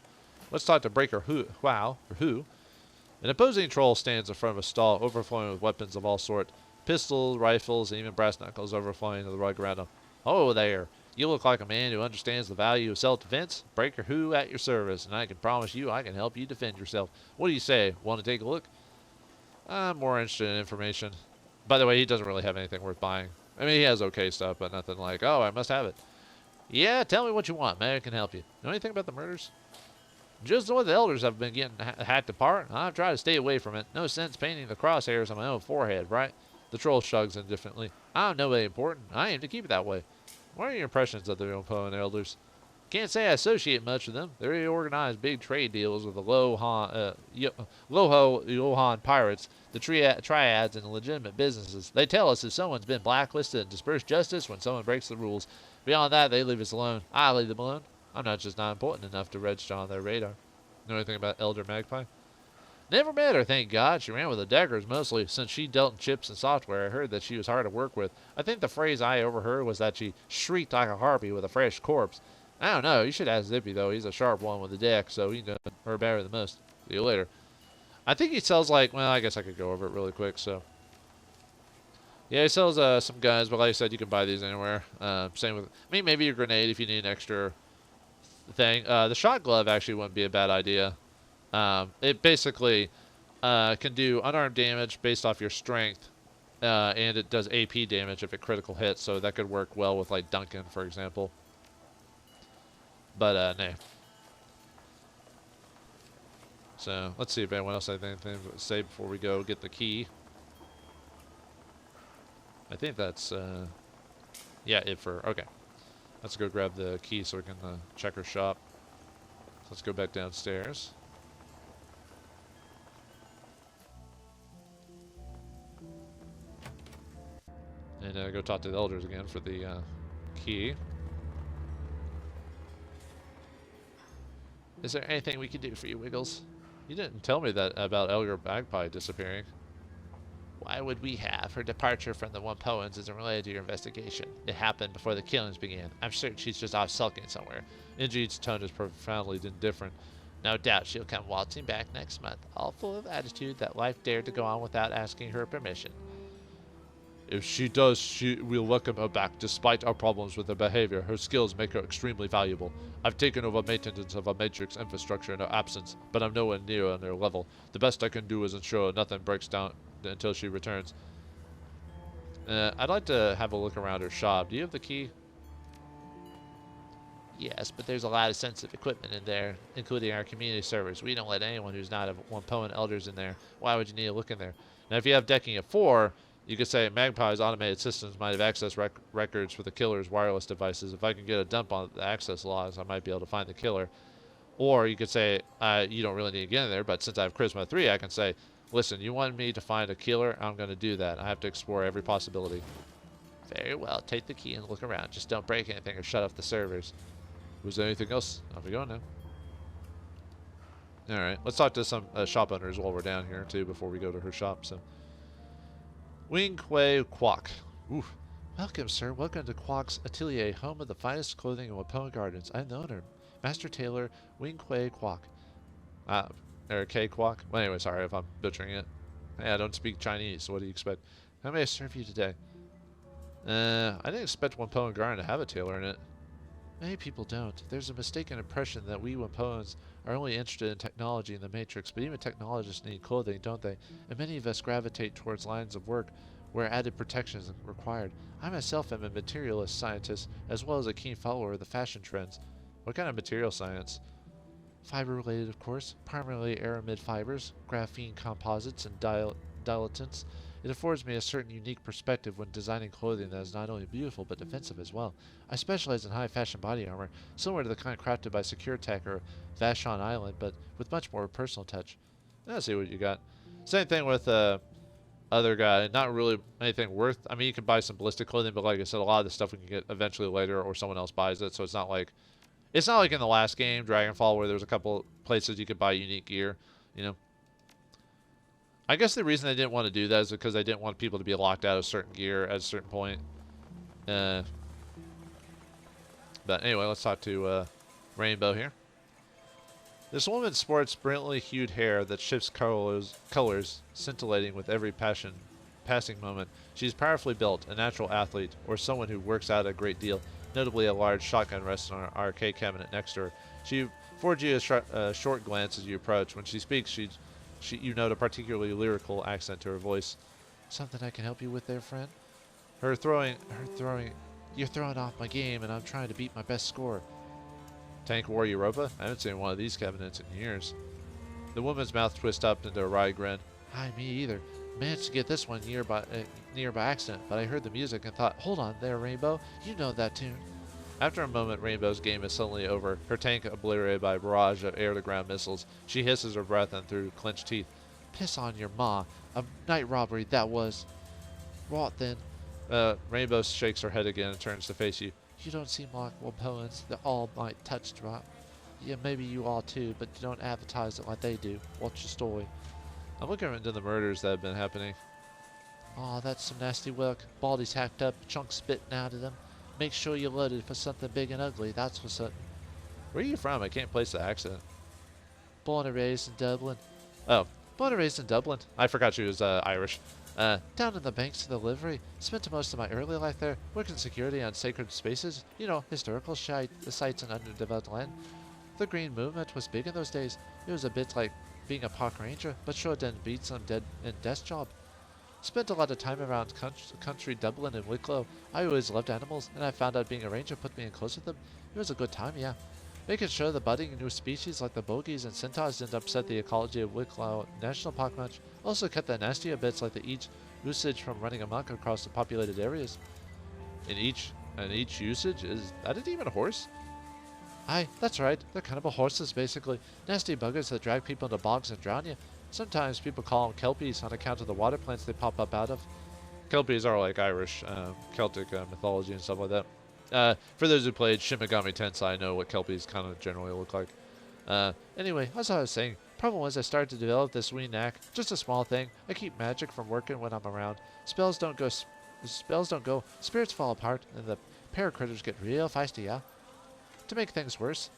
Let's talk to Breaker Who. An opposing troll stands in front of a stall overflowing with weapons of all sorts. Pistols, rifles, and even brass knuckles overflowing into the rug around him. Oh, there. You look like a man who understands the value of self-defense. Breaker Who at your service, and I can promise you I can help you defend yourself. What do you say? Want to take a look? I'm more interested in information. By the way, he doesn't really have anything worth buying. I mean, he has okay stuff, but nothing like, oh, I must have it. Yeah, tell me what you want. Maybe I can help you. Know anything about the murders? Just what the elders have been getting hacked apart. I've tried to stay away from it. No sense painting the crosshairs on my own forehead, right? The troll shrugs indifferently. I'm nobody important. I aim to keep it that way. What are your impressions of the Whampoa and elders? Can't say I associate much with them. They organize big trade deals with the Loho pirates, the triads, and legitimate businesses. They tell us if someone's been blacklisted and disperse justice when someone breaks the rules. Beyond that, they leave us alone. I leave them alone. I'm not important enough to register on their radar. Know anything about Elder Magpie? Never met her, thank God. She ran with the Deckers mostly. Since she dealt in chips and software, I heard that she was hard to work with. I think the phrase I overheard was that she shrieked like a harpy with a fresh corpse. I don't know. You should ask Zippy, though. He's a sharp one with the deck, so he knows her better than most. See you later. I think he sells, like, well, I guess I could go over it really quick, so. Yeah, he sells some guns, but like I said, you can buy these anywhere. Same with, I mean, maybe a grenade if you need an extra thing. The shot glove actually wouldn't be a bad idea. It basically can do unarmed damage based off your strength, and it does AP damage if it critical hits, so that could work well with, like, Duncan, for example. But, nah. So, let's see if anyone else has anything to say before we go get the key. I think that's, yeah, it for, okay. Let's go grab the key so we can check her shop. So let's go back downstairs. And go talk to the elders again for the key. Is there anything we can do for you, Wiggles? You didn't tell me that about Elder Magpie disappearing. Why would we have? Her departure from the Whampoans isn't related to your investigation. It happened before the killings began. I'm certain she's just off sulking somewhere. Ingeed's tone is profoundly indifferent. No doubt she'll come waltzing back next month, all full of attitude that life dared to go on without asking her permission. If she does, we'll welcome her back. Despite our problems with her behavior, her skills make her extremely valuable. I've taken over maintenance of our Matrix infrastructure in her absence, but I'm nowhere near on their level. The best I can do is ensure nothing breaks down until she returns. I'd like to have a look around her shop. Do you have the key? Yes, but there's a lot of sensitive equipment in there, including our community servers. We don't let anyone who's not a Whampoan elders in there. Why would you need to look in there? Now, if you have decking of 4, you could say Magpie's automated systems might have access records for the killer's wireless devices. If I can get a dump on the access logs, I might be able to find the killer. Or you could say, you don't really need to get in there, but since I have Charisma 3, I can say, listen, you wanted me to find a killer? I'm going to do that. I have to explore every possibility. Very well. Take the key and look around. Just don't break anything or shut off the servers. Was there anything else? Off we go now. Alright, let's talk to some shop owners while we're down here, too, before we go to her shop. So, Wing Quay Quoc. Oof. Welcome, sir. Welcome to Quoc's Atelier, home of the finest clothing in Whampoa Gardens. I'm the owner, Master Tailor Wing Quay Quoc. Or K Quoc. Well, anyway, sorry if I'm butchering it. Hey, I don't speak Chinese, so what do you expect? How may I serve you today? I didn't expect Whampoa Garden to have a tailor in it. Many people don't. There's a mistaken impression that we Whampoans are only interested in technology and the Matrix, but even technologists need clothing, don't they? And many of us gravitate towards lines of work where added protection is required. I myself am a materialist scientist, as well as a keen follower of the fashion trends. What kind of material science? Fiber-related, of course, primarily aramid fibers, graphene composites, and dilatants. It affords me a certain unique perspective when designing clothing that is not only beautiful but defensive as well. I specialize in high-fashion body armor, similar to the kind crafted by SecureTech or Vashon Island, but with much more personal touch. Let's see what you got. Same thing with other guy. Not really anything worth. I mean, you can buy some ballistic clothing, but like I said, a lot of the stuff we can get eventually later, or someone else buys it. So it's not like in the last game, Dragonfall, where there was a couple places you could buy unique gear. You know. I guess the reason they didn't want to do that is because they didn't want people to be locked out of certain gear at a certain point. But anyway, let's talk to Rainbow here. This woman sports brilliantly hued hair that shifts colors scintillating with every passion passing moment. She's powerfully built, a natural athlete, or someone who works out a great deal. Notably, a large shotgun rests on an arcade cabinet next to her. She affords you a short glance as you approach. When she speaks, you note a particularly lyrical accent to her voice. Something I can help you with there, friend? You're throwing off my game, and I'm trying to beat my best score. Tank War Europa? I haven't seen one of these cabinets in years. The woman's mouth twists up into a wry grin. Hi, me either. Managed to get this one near by accident, but I heard the music and thought, hold on there, Rainbow. You know that tune. After a moment, Rainbow's game is suddenly over, her tank obliterated by a barrage of air-to-ground missiles. She hisses her breath and through clenched teeth. Piss on your ma. A night robbery, that was. What then? Rainbow shakes her head again and turns to face you. You don't seem like Whampoans that all might touched, right? Yeah, maybe you are too, but you don't advertise it like they do. What's your story? I'm looking into the murders that have been happening. Oh, that's some nasty work. Bodies hacked up, chunks spitting out of them. Make sure you're loaded for something big and ugly, that's for certain. Where are you from? I can't place the accent. Born and raised in Dublin. Oh, born and raised in Dublin. I forgot she was Irish. Down in the banks of the Livery. Spent most of my early life there, working security on sacred spaces. You know, historical sites and underdeveloped land. The Green Movement was big in those days. It was a bit like being a park ranger, but sure didn't beat some desk job. Spent a lot of time around country Dublin and Wicklow. I always loved animals, and I found out being a ranger put me in close with them. It was a good time, yeah. Making sure the budding new species like the bogies and centaurs didn't upset the ecology of Wicklow National Park much. Also kept the nastier bits like the usage from running amok across the populated areas. And each usage is that it even a horse? Aye, that's right. They're cannibal horses, basically. Nasty buggers that drag people into bogs and drown you. Sometimes people call them kelpies on account of the water plants they pop up out of. Kelpies are like Irish, Celtic mythology and stuff like that. For those who played Shin Megami Tensei, I know what kelpies kind of generally look like. Anyway, as I was saying, problem was I started to develop this wee knack. Just a small thing. I keep magic from working when I'm around. Spells don't go. Spirits fall apart, and the paracritters get real feisty, yeah? To make things worse,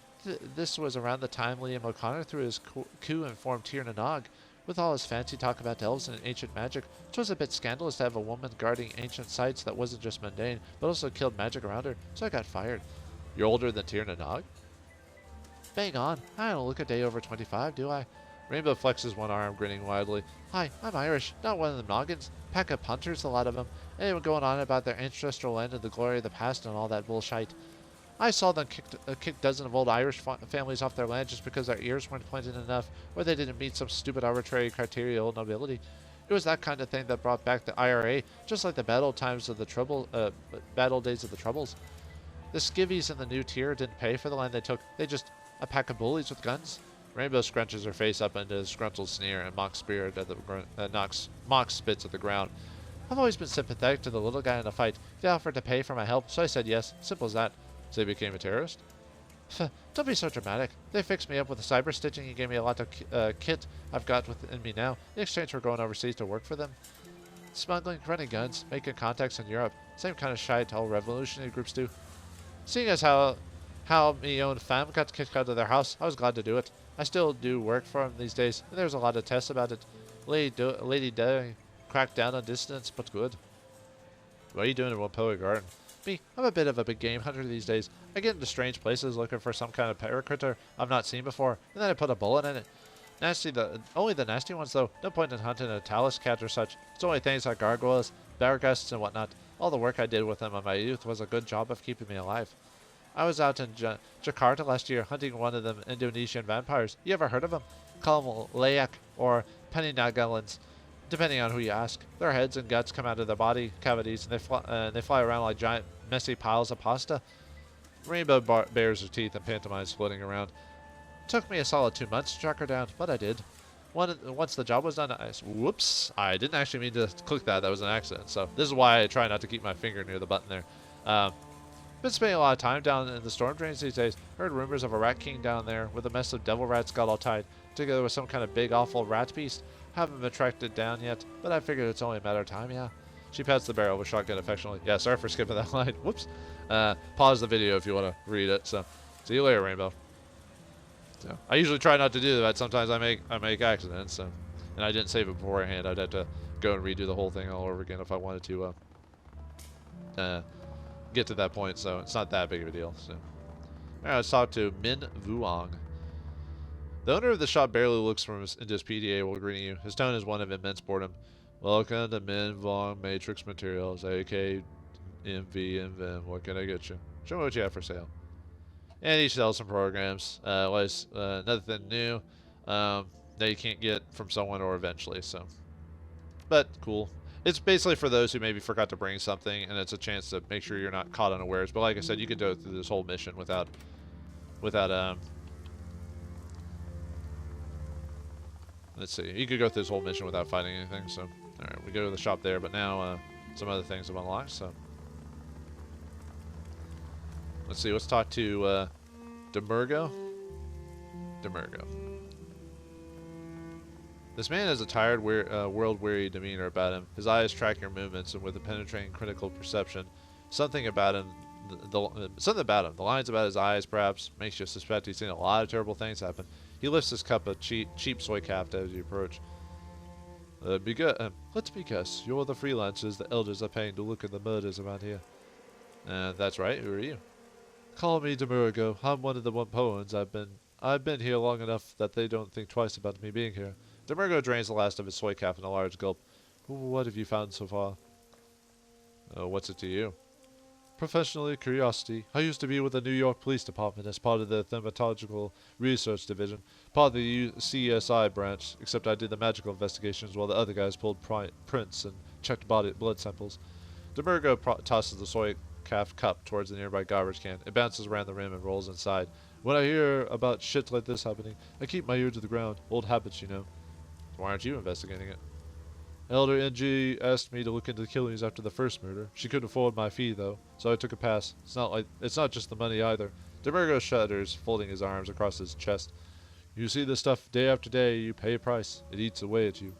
this was around the time Liam O'Connor threw his coup and formed Tir na Nog. With all his fancy talk about elves and ancient magic, 'twas a bit scandalous to have a woman guarding ancient sites that wasn't just mundane, but also killed magic around her, so I got fired. You're older than Tir na Nog? Bang on. I don't look a day over 25, do I? Rainbow flexes one arm, grinning widely. Hi, I'm Irish, not one of them noggins. Pack of punters, a lot of them. Anyone going on about their ancestral land and the glory of the past and all that bullshit. I saw them kick dozen of old Irish families off their land just because their ears weren't pointed enough, or they didn't meet some stupid arbitrary criteria of nobility. It was that kind of thing that brought back the IRA, just like the battle days of the Troubles. The skivvies in the new tier didn't pay for the land they took. They just a pack of bullies with guns. Rainbow scrunches her face up into a disgruntled sneer and mocks spits at the ground. I've always been sympathetic to the little guy in the fight. They offered to pay for my help, so I said yes. Simple as that. So he became a terrorist? Don't be so dramatic. They fixed me up with the cyber stitching and gave me a lot of kit I've got within me now, in exchange for going overseas to work for them. Smuggling, running guns, making contacts in Europe. Same kind of shite all revolutionary groups do. Seeing as how me own fam got kicked out of their house, I was glad to do it. I still do work for them these days, and there's a lot of tests about it. Lady Day cracked down on dissidents, but good. What are you doing in Whampoa Garden? Me, I'm a bit of a big game hunter these days. I get into strange places looking for some kind of paracritter I've not seen before, and then I put a bullet in it. Only the nasty ones though. No point in hunting a talus cat or such. It's only things like gargoyles, barghusts, and whatnot. All the work I did with them in my youth was a good job of keeping me alive. I was out in Jakarta last year hunting one of them Indonesian vampires. You ever heard of them? Call them Layak or Peninagallans, depending on who you ask. Their heads and guts come out of their body cavities, and they fly around like giant, messy piles of pasta. Rainbow bares her teeth and pantomimes floating around. Took me a solid 2 months to track her down, but I did. Once the job was done, whoops, I didn't actually mean to click that. That was an accident. So this is why I try not to keep my finger near the button there. Been spending a lot of time down in the storm drains these days. Heard rumors of a rat king down there with a mess of devil rats got all tied together with some kind of big awful rat beast. Haven't been tracked it down yet, but I figured it's only a matter of time, yeah. She pats the barrel of a shotgun affectionately. Yeah, sorry for skipping that line. Whoops. Pause the video if you want to read it. So, see you later, Rainbow. So, I usually try not to do that. Sometimes I make accidents. So, and I didn't save it beforehand, I'd have to go and redo the whole thing all over again if I wanted to get to that point, so it's not that big of a deal. So, alright, let's talk to Min Vuong. The owner of the shop barely looks from into his PDA while greeting you. His tone is one of immense boredom. Welcome to Min Vuong Matrix Materials, aka MV and Vim. What can I get you? Show me what you have for sale. And he sells some programs. Nothing new that you can't get from someone or eventually. So, but cool. It's basically for those who maybe forgot to bring something, and it's a chance to make sure you're not caught unawares. But like I said, you could go through this whole mission without let's see. You could go through this whole mission without fighting anything. So, all right, we go to the shop there, but now some other things have unlocked. So, let's see. Let's talk to Demurgo. This man has a tired, world-weary demeanor about him. His eyes track your movements, and with a penetrating, critical perception, something about him, the lines about his eyes, perhaps, makes you suspect he's seen a lot of terrible things happen. He lifts his cup of cheap soy café as you approach. Let's be guess. You're the freelancers the elders are paying to look at the murders around here. That's right. Who are you? Call me Demurgo. I'm one of the Whampoans. I've been here long enough that they don't think twice about me being here. Demurgo drains the last of his soy cap in a large gulp. What have you found so far? What's it to you? Professionally, curiosity. I used to be with the New York Police Department as part of the Thaumatological Research Division, part of the CSI branch, except I did the magical investigations while the other guys pulled prints and checked blood samples. Demurgo tosses the soy calf cup towards the nearby garbage can. It bounces around the rim and rolls inside. When I hear about shit like this happening, I keep my ear to the ground. Old habits, you know. Why aren't you investigating it? Elder NG asked me to look into the killings after the first murder. She couldn't afford my fee, though, so I took a pass. It's not just the money, either. Demurgo shudders, folding his arms across his chest. You see this stuff day after day, you pay a price. It eats away at you.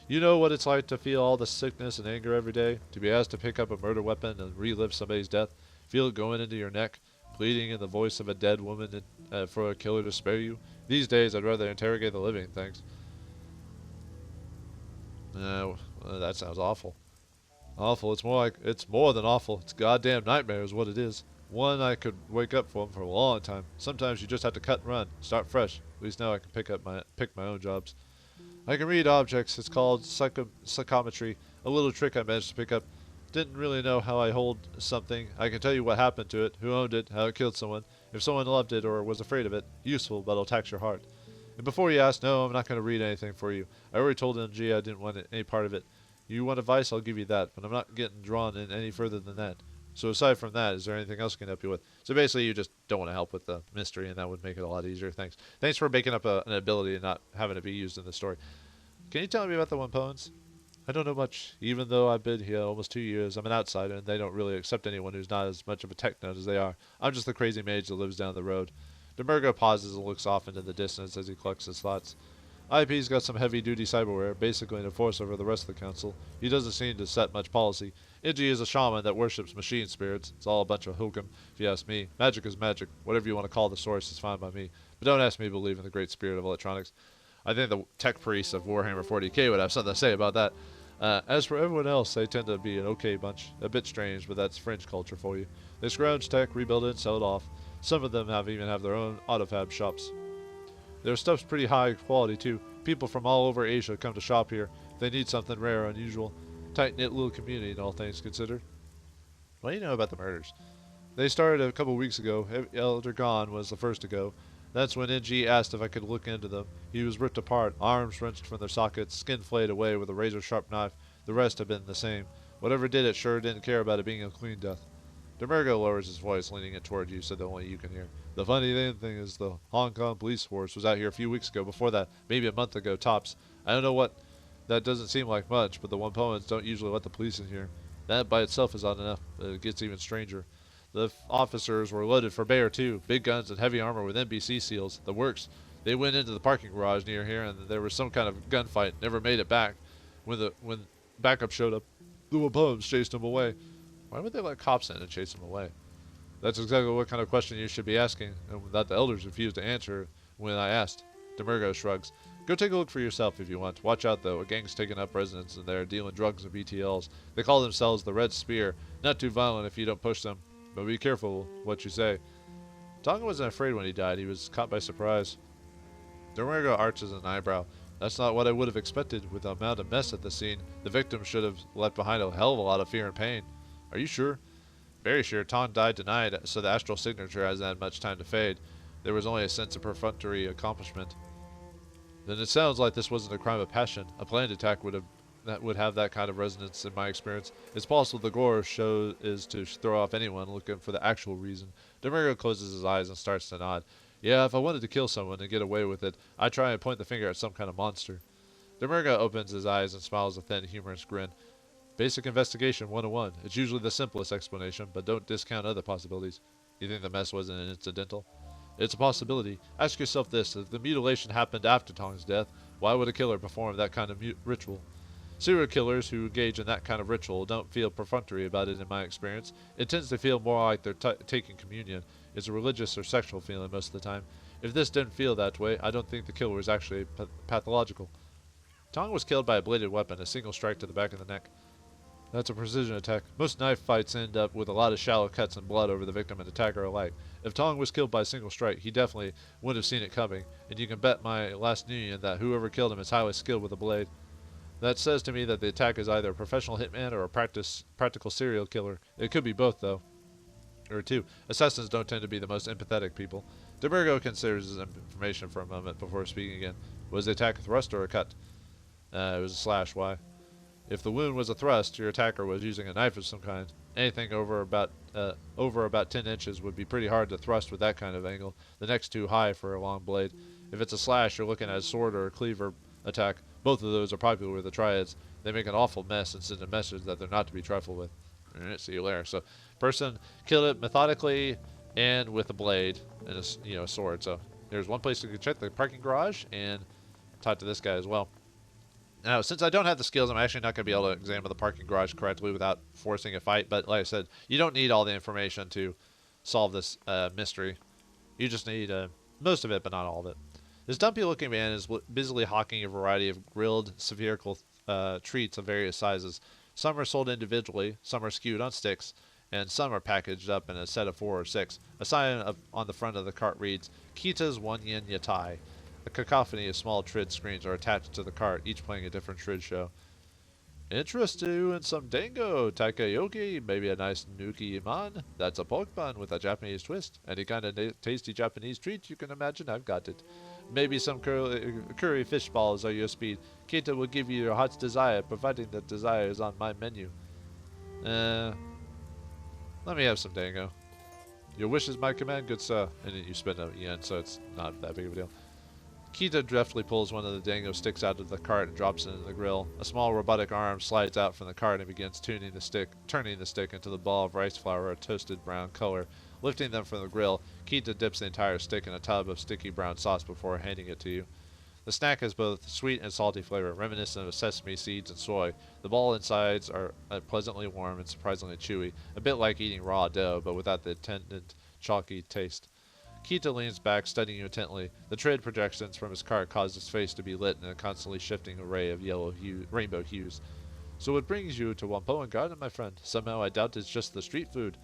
You know what it's like to feel all the sickness and anger every day? To be asked to pick up a murder weapon and relive somebody's death? Feel it going into your neck? Pleading in the voice of a dead woman for a killer to spare you? These days, I'd rather interrogate the living, thanks. That sounds awful. Awful. It's more than awful. It's a goddamn nightmare is what it is. One I could wake up from for a long time. Sometimes you just have to cut and run. Start fresh. At least now I can pick my own jobs. I can read objects. It's called psychometry. A little trick I managed to pick up. Didn't really know how I hold something. I can tell you what happened to it, who owned it, how it killed someone, if someone loved it or was afraid of it. Useful, but it'll tax your heart. And before you ask, no, I'm not going to read anything for you. I already told NG I didn't want any part of it. You want advice, I'll give you that, but I'm not getting drawn in any further than that. So aside from that, is there anything else I can help you with? So basically, you just don't want to help with the mystery, and that would make it a lot easier. Thanks. Thanks for making up an ability and not having it be used in the story. Can you tell me about the Whampoans? I don't know much. Even though I've been here almost 2 years, I'm an outsider, and they don't really accept anyone who's not as much of a tech nut as they are. I'm just the crazy mage that lives down the road. Demurgo pauses and looks off into the distance as he collects his thoughts. IP's got some heavy-duty cyberware, basically an enforcer over the rest of the council. He doesn't seem to set much policy. Iji is a shaman that worships machine spirits. It's all a bunch of hokum, if you ask me. Magic is magic. Whatever you want to call the source is fine by me. But don't ask me to believe in the great spirit of electronics. I think the tech priests of Warhammer 40k would have something to say about that. As for everyone else, they tend to be an okay bunch. A bit strange, but that's fringe culture for you. They scrounge tech, rebuild it, and sell it off. Some of them even have their own autofab shops. Their stuff's pretty high quality, too. People from all over Asia come to shop here. They need something rare or unusual. Tight-knit little community, in all things considered. What do you know about the murders? They started a couple weeks ago. Elder Gon was the first to go. That's when NG asked if I could look into them. He was ripped apart, arms wrenched from their sockets, skin flayed away with a razor-sharp knife. The rest have been the same. Whatever did it sure didn't care about it being a clean death. Demurgo lowers his voice, leaning it toward you so that only you can hear. The funny thing is the Hong Kong police force was out here a few weeks ago. Before that, maybe a month ago, tops. I don't know what. That doesn't seem like much, but the Whampoans don't usually let the police in here. That by itself is odd enough, but it gets even stranger. The officers were loaded for bear, too. Big guns and heavy armor with NBC seals. The works. They went into the parking garage near here, and there was some kind of gunfight. Never made it back. When backup showed up, the Whampoans chased them away. Why would they let cops in and chase them away? That's exactly what kind of question you should be asking, and that the elders refused to answer when I asked. Demurgo shrugs. Go take a look for yourself if you want. Watch out, though. A gang's taking up residence in there, dealing drugs and BTLs. They call themselves the Red Spear. Not too violent if you don't push them, but be careful what you say. Tonga wasn't afraid when he died. He was caught by surprise. Domingo arches an eyebrow. That's not what I would have expected with the amount of mess at the scene. The victim should have left behind a hell of a lot of fear and pain. Are you sure? Very sure. Ton died tonight, so the astral signature hasn't had much time to fade. There was only a sense of perfunctory accomplishment. Then it sounds like this wasn't a crime of passion. A planned attack would have that kind of resonance in my experience. It's possible the gore show is to throw off anyone looking for the actual reason. Domingo closes his eyes and starts to nod. Yeah, if I wanted to kill someone and get away with it, I'd try and point the finger at some kind of monster. Domingo opens his eyes and smiles a thin, humorous grin. Basic investigation 101. It's usually the simplest explanation, but don't discount other possibilities. You think the mess wasn't an incidental? It's a possibility. Ask yourself this. If the mutilation happened after Tong's death, why would a killer perform that kind of ritual? Serial killers who engage in that kind of ritual don't feel perfunctory about it in my experience. It tends to feel more like they're taking communion. It's a religious or sexual feeling most of the time. If this didn't feel that way, I don't think the killer was actually pathological. Tong was killed by a bladed weapon, a single strike to the back of the neck. That's a precision attack. Most knife fights end up with a lot of shallow cuts and blood over the victim and attacker alike. If Tong was killed by a single strike, he definitely wouldn't have seen it coming, and you can bet my last union that whoever killed him is highly skilled with a blade. That says to me that the attack is either a professional hitman or a practical serial killer. It could be both, though. Or two. Assassins don't tend to be the most empathetic people. Domingo considers his information for a moment before speaking again. Was the attack a thrust or a cut? It was a slash. Why? If the wound was a thrust, your attacker was using a knife of some kind. Anything over about 10 inches would be pretty hard to thrust with that kind of angle. The neck's too high for a long blade. If it's a slash, you're looking at a sword or a cleaver attack. Both of those are popular with the triads. They make an awful mess and send a message that they're not to be trifled with. Alright, see you later. So, person killed it methodically and with a blade and a sword. So, there's one place you can check the parking garage and talk to this guy as well. Now, since I don't have the skills, I'm actually not going to be able to examine the parking garage correctly without forcing a fight. But like I said, you don't need all the information to solve this mystery. You just need most of it, but not all of it. This dumpy-looking man is busily hawking a variety of grilled spherical treats of various sizes. Some are sold individually, some are skewed on sticks, and some are packaged up in a set of 4 or 6. A sign on the front of the cart reads, Kita's One Yen Yatai. A cacophony of small trid screens are attached to the cart, each playing a different trid show. Interest you in some dango, takoyaki, maybe a nice nuki iman? That's a pork bun with a Japanese twist. Any kind of tasty Japanese treat you can imagine, I've got it. Maybe some curry fish balls are your speed. Kita will give you your heart's desire, providing that desire is on my menu. Let me have some dango. Your wish is my command, good sir. And then you spend a yen, so it's not that big of a deal. Kita deftly pulls one of the dango sticks out of the cart and drops it into the grill. A small robotic arm slides out from the cart and begins turning the stick into the ball of rice flour of toasted brown color. Lifting them from the grill, Kita dips the entire stick in a tub of sticky brown sauce before handing it to you. The snack has both sweet and salty flavor, reminiscent of sesame seeds and soy. The ball insides are pleasantly warm and surprisingly chewy, a bit like eating raw dough, but without the attendant chalky taste. Kita leans back, studying you intently. The trade projections from his cart cause his face to be lit in a constantly shifting array of rainbow hues. So what brings you to Whampoa Garden, my friend? Somehow I doubt it's just the street food.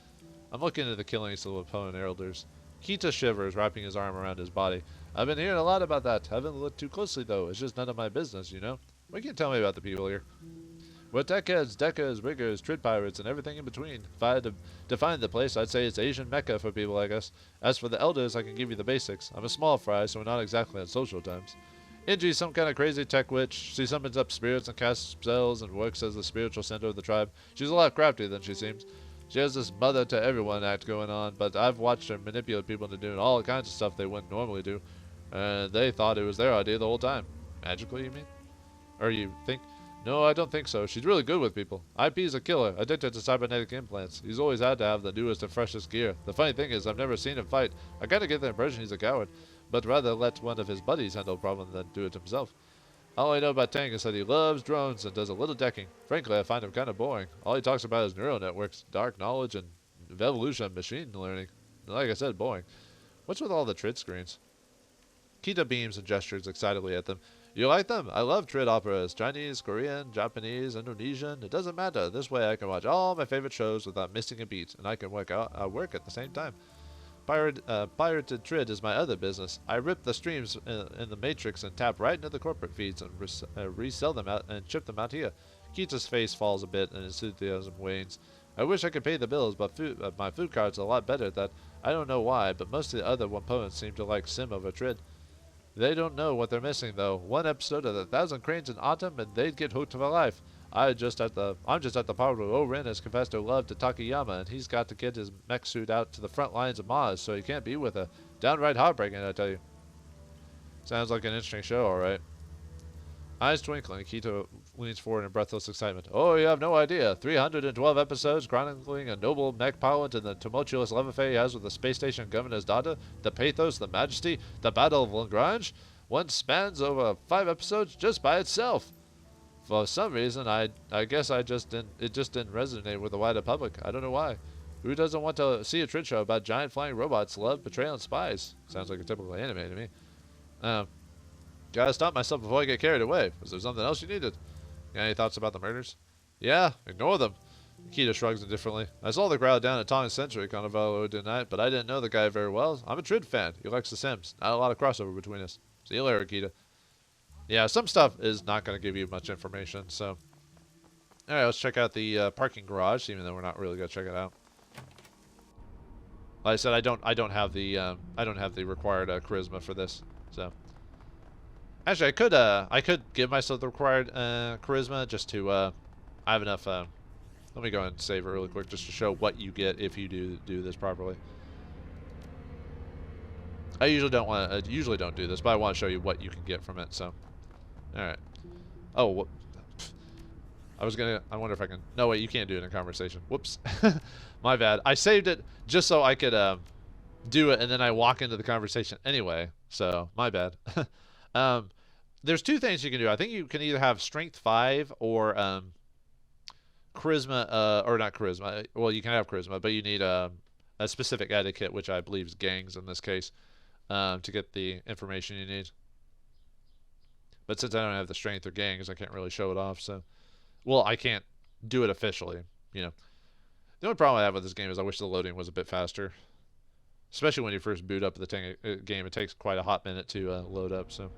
I'm looking into the killings of Whampoa elders. Kita shivers, wrapping his arm around his body. I've been hearing a lot about that. Haven't looked too closely, though. It's just none of my business, you know? What can you tell me about the people here? We're deckheads, deckers, riggers, trid pirates, and everything in between. If I had to define the place, I'd say it's Asian Mecca for people like us. As for the elders, I can give you the basics. I'm a small fry, so we're not exactly on social times. Inji's some kind of crazy tech witch. She summons up spirits and casts spells and works as the spiritual center of the tribe. She's a lot craftier than she seems. She has this mother to everyone act going on, but I've watched her manipulate people into doing all kinds of stuff they wouldn't normally do. And they thought it was their idea the whole time. Magically, you mean? Or you think? No, I don't think so. She's really good with people. IP's a killer, addicted to cybernetic implants. He's always had to have the newest and freshest gear. The funny thing is, I've never seen him fight. I kinda get the impression he's a coward, but rather let one of his buddies handle the problem than do it himself. All I know about Tang is that he loves drones and does a little decking. Frankly, I find him kinda boring. All he talks about is neural networks, dark knowledge, and evolution and machine learning. Like I said, boring. What's with all the trid screens? Kita beams and gestures excitedly at them. You like them? I love trid operas. Chinese, Korean, Japanese, Indonesian. It doesn't matter. This way I can watch all my favorite shows without missing a beat, and I can work at the same time. Pirated trid is my other business. I rip the streams in the Matrix and tap right into the corporate feeds and resell them out and ship them out here. Kita's face falls a bit and his enthusiasm wanes. I wish I could pay the bills, but my food card's a lot better at that. I don't know why, but most of the other Whampoans seem to like sim over trid. They don't know what they're missing, though. One episode of the 1,000 Cranes in Autumn, and they'd get hooked for life. I'm just at the part where O-Ren has confessed her love to Takayama, and he's got to get his mech suit out to the front lines of Mars, so he can't be with her. Downright heartbreaking, I tell you. Sounds like an interesting show, all right. Eyes twinkling, Kita leans forward in breathless excitement. Oh, you have no idea. 312 episodes chronicling a noble mech pilot and the tumultuous love affair he has with the space station governor's daughter, the pathos, the majesty, the battle of Lagrange. One spans over 5 episodes just by itself. For some reason, I guess it just didn't resonate with the wider public. I don't know why. Who doesn't want to see a trid show about giant flying robots, love, betrayal, and spies? Sounds like a typical anime to me. Gotta stop myself before I get carried away. Was there something else you needed? Got any thoughts about the murders? Yeah, ignore them. Kita shrugs indifferently. I saw the crowd down at Tong Century Carnival tonight, but I didn't know the guy very well. I'm a trid fan. He likes the Sims. Not a lot of crossover between us. See you later, Kita. Yeah, some stuff is not going to give you much information, so... Alright, let's check out the parking garage, even though we're not really going to check it out. Like I said, I don't have the required charisma for this, so... Actually, I could give myself the required charisma just to I have enough. Let me go and save it really quick just to show what you get if you do this properly. I usually don't do this, but I want to show you what you can get from it. So, all right. Oh, I wonder if I can. No, wait, you can't do it in a conversation. Whoops, my bad. I saved it just so I could do it, and then I walk into the conversation anyway. So my bad. There's 2 things you can do. I think you can either have Strength 5 or Charisma, or not Charisma. Well, you can have Charisma, but you need a specific etiquette, which I believe is gangs in this case, to get the information you need. But since I don't have the Strength or gangs, I can't really show it off. So, well, I can't do it officially, you know. The only problem I have with this game is I wish the loading was a bit faster. Especially when you first boot up the game. It takes quite a hot minute to load up, so...